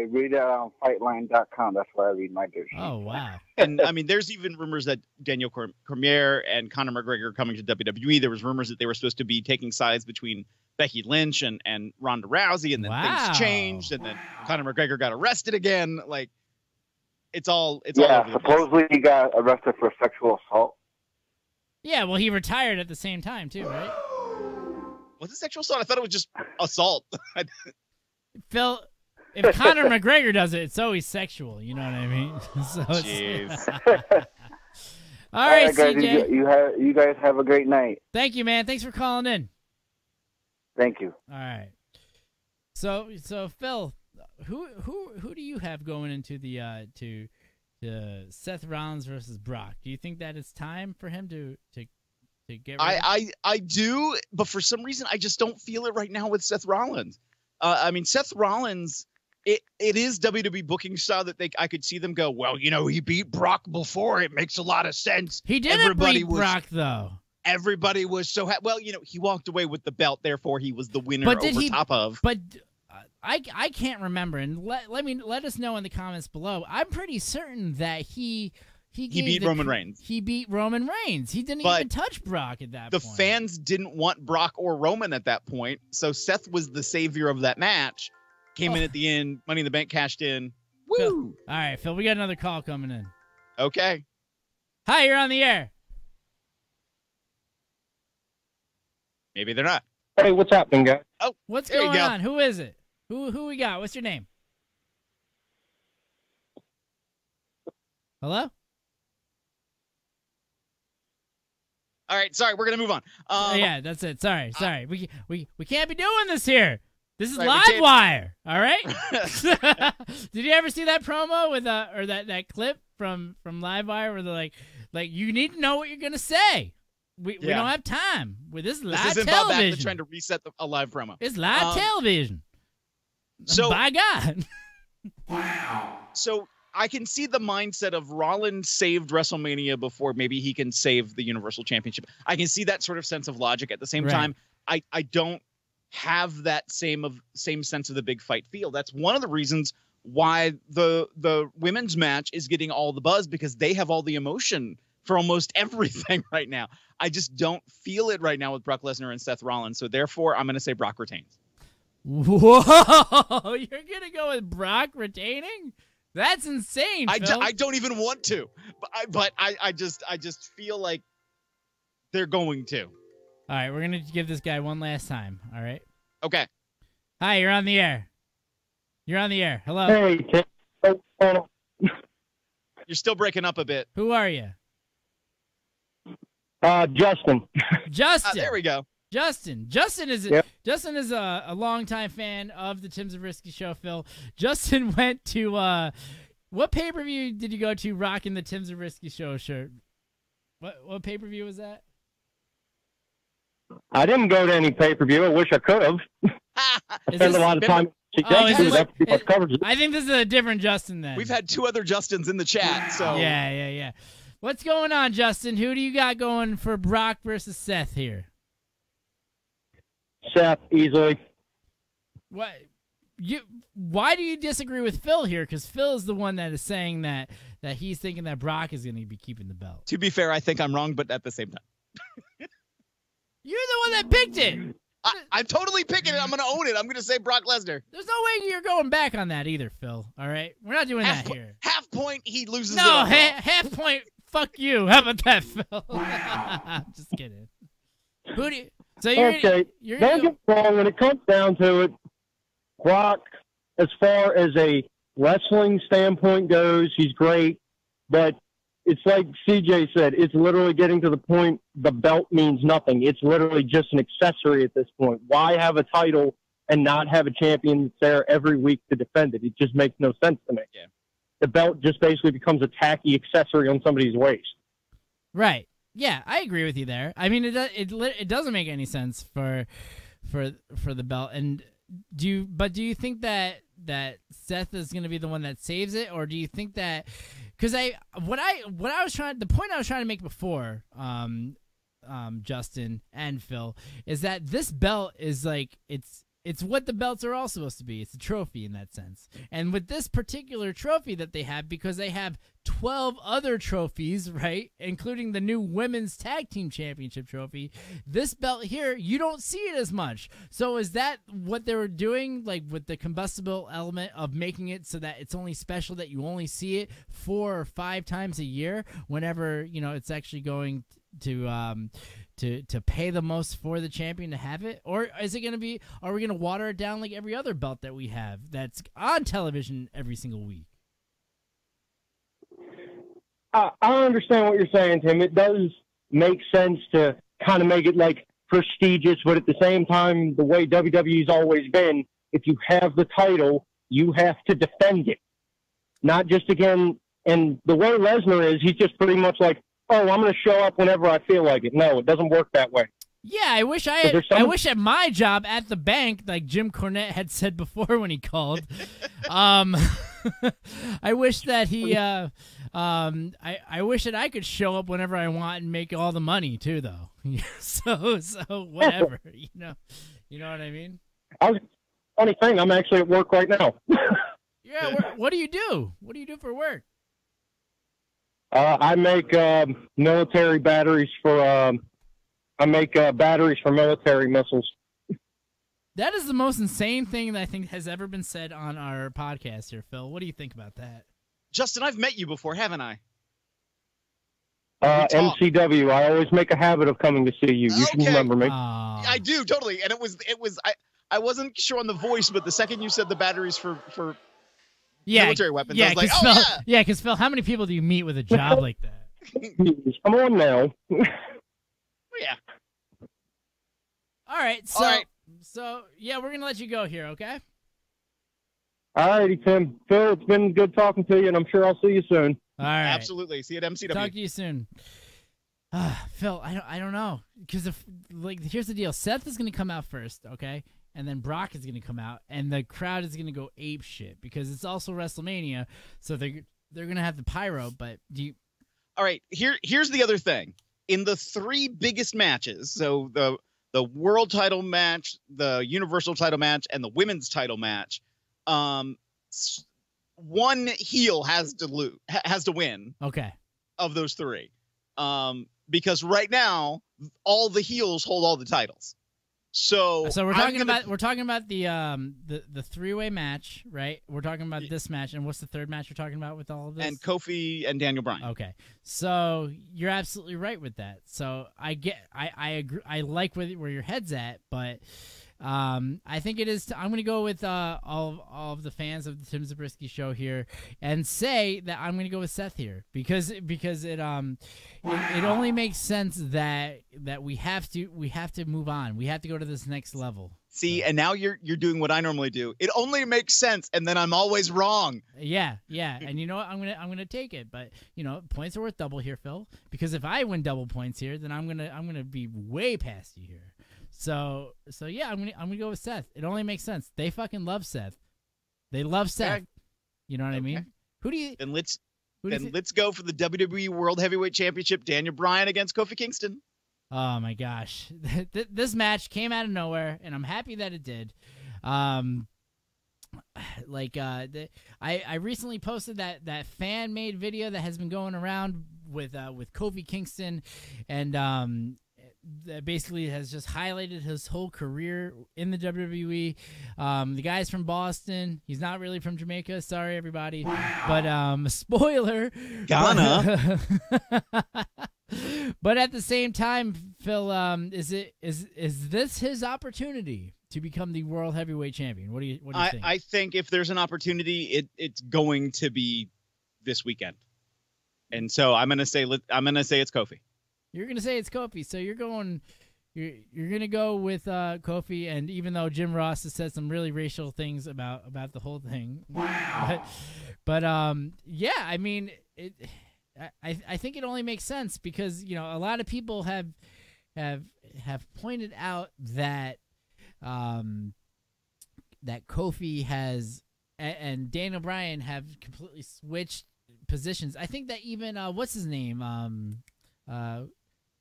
read it on Fightline.com. That's where I read my dirt sheets. Oh wow. And I mean, there's even rumors that Daniel Cormier and Conor McGregor are coming to WWE. There was rumors that they were supposed to be taking sides between Becky Lynch and Ronda Rousey, and then things changed, and then Conor McGregor got arrested again. Like, it's all over the supposedly he got arrested for sexual assault. Yeah, well, he retired at the same time too, right? Was it sexual assault? I thought it was just assault. Phil, if Conor McGregor does it, it's always sexual. You know what I mean? Jeez. All right, guys, CJ. you guys have a great night. Thank you, man. Thanks for calling in. Thank you. All right. So Phil, who do you have going into the to Seth Rollins versus Brock? Do you think that it's time for him to get ready? I do, but for some reason I just don't feel it right now with Seth Rollins. I mean, Seth Rollins, it is WWE booking style that I could see them go, well, he beat Brock before. It makes a lot of sense. He didn't beat Brock, though. Everybody was so happy. Well, he walked away with the belt. Therefore, he was the winner top of. But I can't remember. And let us know in the comments below. I'm pretty certain that he beat Roman Reigns. He beat Roman Reigns. He didn't even touch Brock at that point. The fans didn't want Brock or Roman at that point, so Seth was the savior of that match. Came in at the end, Money in the Bank cashed in. Woo! Phil, all right, Phil, we got another call coming in. Okay. Hi, you're on the air. Maybe they're not. Hey, what's happening, guys? Oh, what's going on? Who is it? Who we got? What's your name? Hello? All right, sorry, we're gonna move on. Yeah, that's it. Sorry. We can't be doing this here. This is Right, live wire. All right. Did you ever see that promo with or that clip from Livewire where they're like you need to know what you're gonna say. We don't have time. This is live this isn't television. Bob Backlund trying to reset a live promo. It's live television. So by God. Wow. So I can see the mindset of Rollins saved WrestleMania before maybe he can save the Universal Championship. I can see that sort of sense of logic. At the same time, I don't have that same sense of the big fight feel. That's one of the reasons why the women's match is getting all the buzz, because they have all the emotion for almost everything right now. I just don't feel it right now with Brock Lesnar and Seth Rollins. So therefore, I'm going to say Brock retains. Whoa! You're going to go with Brock retaining? That's insane, Phil. I don't even want to, but I just feel like they're going to. All right, we're going to give this guy one last time, all right? Okay. Hi, you're on the air. You're on the air. Hello. Hey, you're still breaking up a bit. Who are you? Justin. Justin. There we go. Justin is a longtime fan of the Tim Zabriskie Show, Phil. Justin went to what pay-per-view did you go to rocking the Tim Zabriskie Show shirt? What pay-per-view was that? I didn't go to any pay-per-view. I wish I could have. I spent a lot of time See, Oh, that's too much coverage. I think this is a different Justin then. We've had 2 other Justins in the chat, so Yeah. What's going on, Justin? Who do you got going for Brock versus Seth here? Seth, easily. What? Why do you disagree with Phil here? Because Phil is the one that is saying that he's thinking that Brock is going to be keeping the belt. To be fair, I think I'm wrong, but at the same time. You're the one that picked it. I'm totally picking it. I'm going to own it. I'm going to say Brock Lesnar. There's no way you're going back on that either, Phil. All right? We're not doing that here. Half point, he loses it. No, half point, fuck you. How about that, Phil? Just kidding. Who do you... So you're don't get wrong. When it comes down to it, Brock, as far as a wrestling standpoint goes, he's great. But it's like CJ said, it's literally getting to the point the belt means nothing. It's literally just an accessory at this point. Why have a title and not have a champion that's there every week to defend it? It just makes no sense to me. Yeah. The belt just basically becomes a tacky accessory on somebody's waist. Right. Yeah, I agree with you there. I mean, it doesn't make any sense for the belt. And do you think that Seth is going to be the one that saves it, or do you think that because the point I was trying to make before, Justin and Phil, is that this belt is like it's what the belts are all supposed to be. It's a trophy in that sense. And with this particular trophy that they have, because they have 12 other trophies, right, including the new Women's Tag Team Championship trophy, this belt here, you don't see it as much. So is that what they were doing, like with the combustible element of making it so that it's only special that you only see it 4 or 5 times a year whenever, it's actually going to pay the most for the champion to have it? Or is it going to be, are we going to water it down like every other belt that we have that's on television every single week? I understand what you're saying, Tim. It does make sense to kind of make it like prestigious, but at the same time, the way WWE's always been, if you have the title, you have to defend it. Not just again, and the way Lesnar is, he's just pretty much like, oh, I'm going to show up whenever I feel like it. No, it doesn't work that way. Yeah, I wish I wish at my job at the bank, like Jim Cornette had said before when he called, I wish that he, I wish that I could show up whenever I want and make all the money too, though. so whatever, you know what I mean? Funny thing, I'm actually at work right now. Yeah, what do you do? What do you do for work? I make military batteries for. I make batteries for military missiles. That is the most insane thing that I think has ever been said on our podcast here, Phil. What do you think about that? Justin, I've met you before, haven't I? MCW. I always make a habit of coming to see you. You should remember me. I do, totally. And it was. I wasn't sure on the voice, but the second you said the batteries for military weapons, I was like, Phil, yeah, because Phil, how many people do you meet with a job like that? Come on now. Yeah. All right. So yeah, we're gonna let you go here, okay? All righty, Tim. Phil, it's been good talking to you, and I'm sure I'll see you soon. All right. Absolutely. See you at MCW. Talk to you soon. Phil, I don't know, because here's the deal. Seth is gonna come out first, okay, and then Brock is gonna come out, and the crowd is gonna go ape shit because it's also WrestleMania, so they're gonna have the pyro. But do you? All right. Here's the other thing. In the 3 biggest matches, so the world title match, the universal title match, and the women's title match, one heel has to win. Okay. Of those 3, because right now all the heels hold all the titles. So we're talking about the 3-way match, right? We're talking about this match, and what's the third match you're talking about with all of this? And Kofi and Daniel Bryan. Okay, so you're absolutely right with that. So I agree. I like where your head's at, but I think it is. I'm going to go with all of the fans of the Tim Zabriskie show here and say that I'm going to go with Seth here because it only makes sense that we have to move on. We have to go to this next level. See, and now you're doing what I normally do. It only makes sense, and then I'm always wrong. Yeah, and you know what? I'm gonna take it, but points are worth double here, Phil. Because if I win double points here, then I'm gonna be way past you here. So yeah, I'm gonna go with Seth. It only makes sense. They fucking love Seth. They love Seth. You know what I mean? Who do you? Then let's go for the WWE World Heavyweight Championship. Daniel Bryan against Kofi Kingston. Oh my gosh, this match came out of nowhere, and I'm happy that it did. I recently posted that fan made video that has been going around with Kofi Kingston, and that basically has just highlighted his whole career in the WWE. The guy's from Boston. He's not really from Jamaica. Sorry, everybody. Wow. But spoiler, Ghana. But at the same time, Phil, is this his opportunity to become the World Heavyweight Champion? What do you think? I think if there's an opportunity, it's going to be this weekend. And so I'm gonna say it's Kofi. You're gonna say it's Kofi, so you're gonna go with Kofi, and even though Jim Ross has said some really racial things about the whole thing, wow. But yeah, I mean, I think it only makes sense because a lot of people have pointed out that that Kofi has and Daniel Bryan have completely switched positions. I think that even what's his name,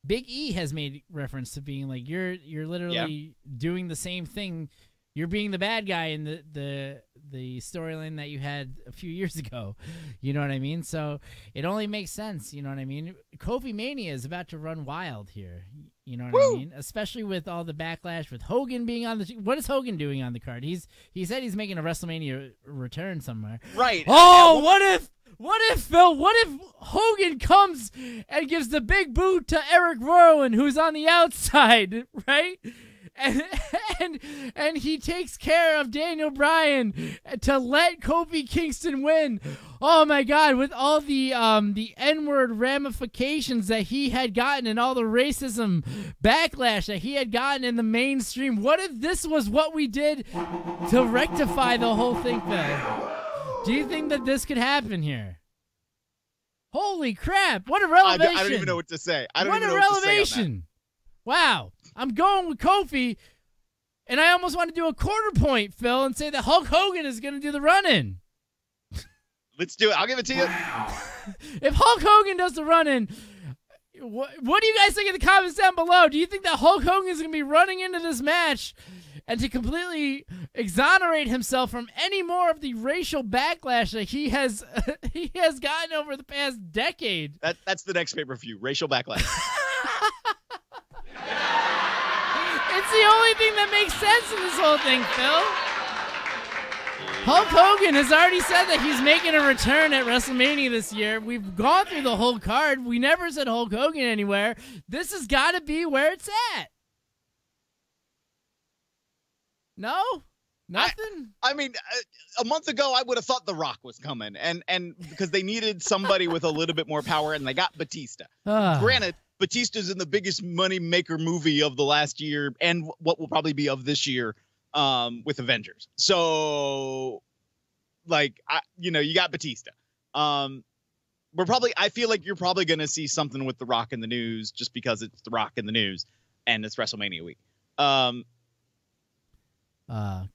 Big E has made reference to being like you're literally doing the same thing. You're being the bad guy in the storyline that you had a few years ago. You know what I mean? So it only makes sense. You know what I mean? Kofi Mania is about to run wild here. You know what I mean? Especially with all the backlash with Hogan being on the. What is Hogan doing on the card? He said he's making a WrestleMania return somewhere. Right. Oh, what if Phil? What if Hogan comes and gives the big boot to Eric Rowan, who's on the outside, right? And he takes care of Daniel Bryan to let Kofi Kingston win. Oh my God! With all the N-word ramifications that he had gotten and all the racism backlash that he had gotten in the mainstream, what if this was what we did to rectify the whole thing, Phil? Do you think that this could happen here? Holy crap! What a revelation! I don't even know what to say. What a revelation! Wow. I'm going with Kofi, and I almost want to do a quarter point, Phil, and say that Hulk Hogan is going to do the run-in. Let's do it. I'll give it to you. If Hulk Hogan does the run-in, what do you guys think in the comments down below? Do you think that Hulk Hogan is going to be running into this match and to completely exonerate himself from any more of the racial backlash that he has gotten over the past decade? That's the next pay-per-view, racial backlash. It's the only thing that makes sense in this whole thing, Phil. Hulk Hogan has already said that he's making a return at WrestleMania this year. We've gone through the whole card. We never said Hulk Hogan anywhere. This has got to be where it's at. No? Nothing? I mean, a month ago, I would have thought The Rock was coming, and because they needed somebody with a little bit more power, and they got Batista. Granted, Batista's in the biggest money maker movie of the last year, and what will probably be of this year, with Avengers. So, you got Batista. I feel like you're probably going to see something with The Rock in the news, just because it's The Rock in the news, and it's WrestleMania week.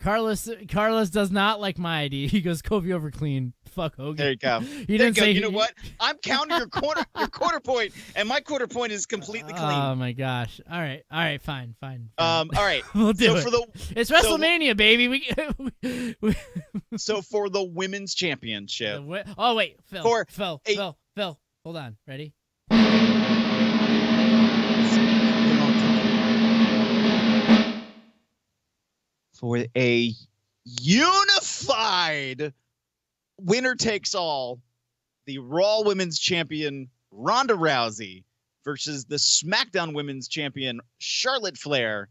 Carlos does not like my idea. He goes Kofi over clean. Fuck Hogan. There you go. He didn't say. You know what? I'm counting your quarter point, and my quarter point is completely clean. Oh my gosh! All right, fine. All right, we'll do it. It's WrestleMania, baby. So for the women's championship. Oh wait, Phil, hold on. Ready? For a unified winner takes all, the Raw Women's Champion Ronda Rousey versus the SmackDown Women's Champion Charlotte Flair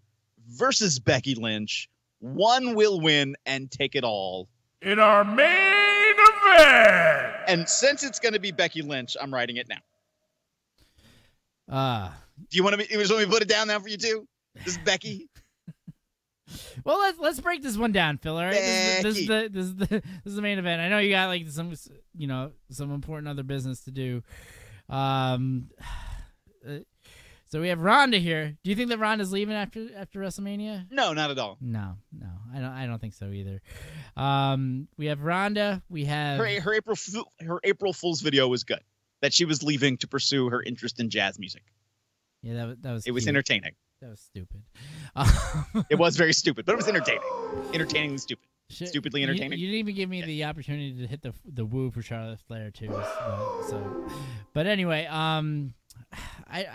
versus Becky Lynch. One will win and take it all. In our main event! And since it's going to be Becky Lynch, I'm writing it now. Do you want me to put it down now for you too? This is Becky. Well, let's break this one down, Phil. All right, this is the main event. I know you got some important other business to do. So So we have Ronda here. Do you think that Ronda's leaving after WrestleMania? No, not at all. No. I don't think so either. We have Ronda. We have her April Fool's video was good. That she was leaving to pursue her interest in jazz music. Yeah, that was. It was entertaining. That was stupid. It was very stupid, but it was entertaining. Entertainingly stupid. Stupidly entertaining. You didn't even give me the opportunity to hit the woo for Charlotte Flair too. But anyway, I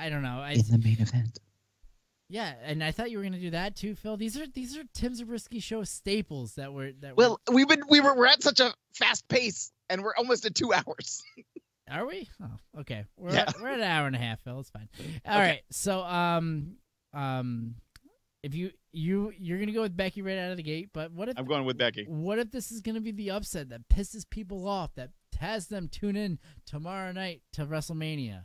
don't know. In the main event. Yeah, and I thought you were gonna do that too, Phil. These are Tim Zabriskie show staples that we're. We're at such a fast pace, and we're almost at 2 hours. Are we? Oh, okay. We're at an hour and a half, Phil. It's fine. All right. So if you're gonna go with Becky right out of the gate, but what if I'm going with Becky? What if this is gonna be the upset that pisses people off, that has them tune in tomorrow night to WrestleMania?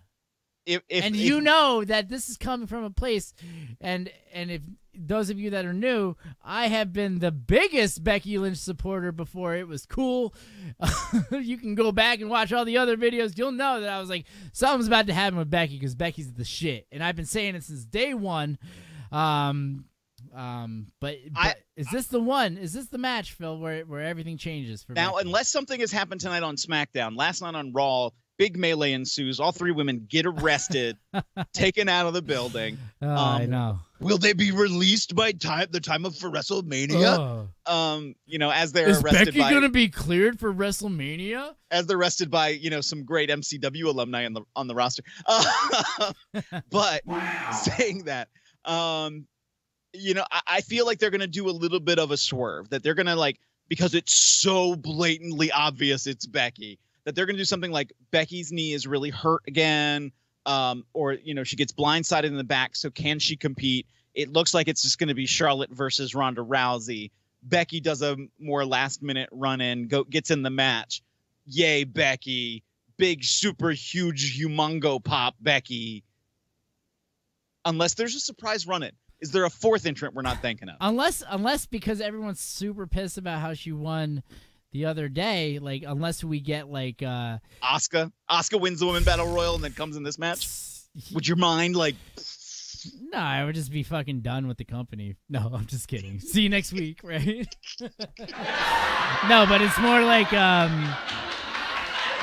If you know that this is coming from a place, and if those of you that are new, I have been the biggest Becky Lynch supporter before it was cool. You can go back and watch all the other videos. You'll know that I was like, something's about to happen with Becky because Becky's the shit, and I've been saying it since day one. But is this the one? Is this the match, Phil, where everything changes for now? Becky? Unless something has happened tonight on SmackDown, last night on Raw. Big melee ensues. All three women get arrested, taken out of the building. I know. Will they be released by the time of for WrestleMania? As they're Is arrested Becky gonna be cleared for WrestleMania? As they're arrested by some great MCW alumni on the roster. But saying that, I feel like they're gonna do a little bit of a swerve. That they're gonna because it's so blatantly obvious it's Becky. That they're going to do something like Becky's knee is really hurt again, or she gets blindsided in the back. So can she compete? It looks like it's just going to be Charlotte versus Ronda Rousey. Becky does a more last-minute run-in, gets in the match. Yay, Becky! Big, super huge, humongo pop, Becky. Unless there's a surprise run-in. Is there a fourth entrant we're not thinking of? Unless because everyone's super pissed about how she won the other day, unless we get Asuka wins the Women Battle Royal and then comes in this match. Would your mind No, I would just be fucking done with the company. No, I'm just kidding. See you next week, right? No, but it's more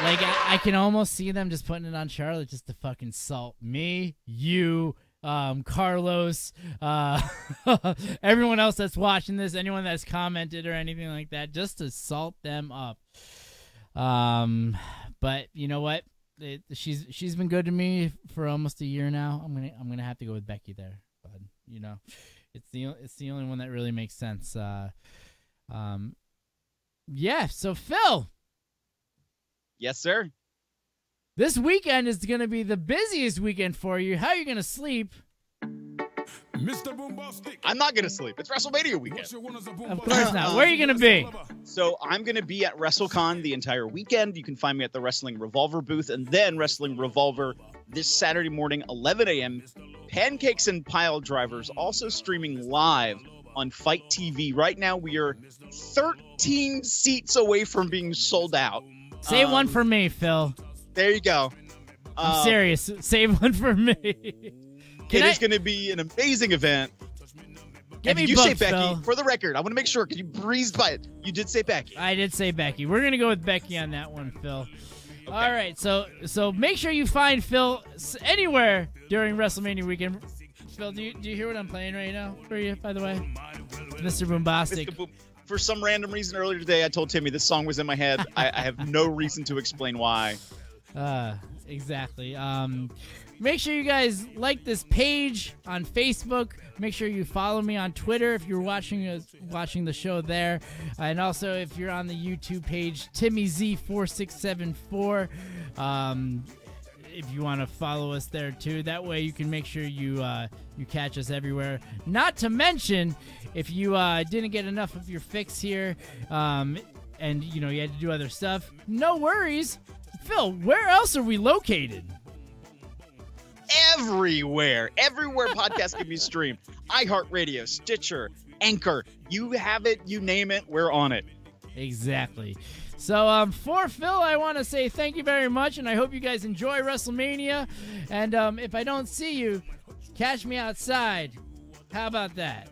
I can almost see them just putting it on Charlotte just to fucking salt me, you, Carlos, everyone else that's watching this, anyone that's commented or anything like that, just to salt them up. But you know what? She's been good to me for almost a year now. I'm gonna have to go with Becky there, but it's the only one that really makes sense. Yeah. So Phil. Yes, sir. This weekend is going to be the busiest weekend for you. How are you going to sleep? I'm not going to sleep. It's WrestleMania weekend. Of course not. Where are you going to be? So I'm going to be at WrestleCon the entire weekend. You can find me at the Wrestling Revolver booth, and then Wrestling Revolver this Saturday morning, 11 a.m. Pancakes and Pile Drivers also streaming live on Fight TV. Right now, we are 13 seats away from being sold out. Save one for me, Phil. There you go. I'm serious. Save one for me. It is going to be an amazing event. Get me you booked, say Becky, Phil. for the record, I want to make sure because you breezed by it. You did say Becky. I did say Becky. We're going to go with Becky on that one, Phil. Okay. All right, so make sure you find Phil anywhere during WrestleMania weekend. Phil, do you hear what I'm playing right now for you, by the way? Mr. Boombastic. For some random reason earlier today, I told Timmy this song was in my head. I have no reason to explain why. Exactly. Make sure you guys like this page on Facebook. Make sure you follow me on Twitter if you're watching the show there. And also if you're on the YouTube page, TimmyZ4674. If you want to follow us there too. That way you can make sure you catch us everywhere. Not to mention, if you didn't get enough of your fix here, and you had to do other stuff, no worries. Phil, where else are we located? Everywhere podcasts can be streamed. iHeartRadio, Stitcher, Anchor. You have it, you name it, we're on it. Exactly. So for Phil, I want to say thank you very much, and I hope you guys enjoy WrestleMania. And if I don't see you, catch me outside. How about that?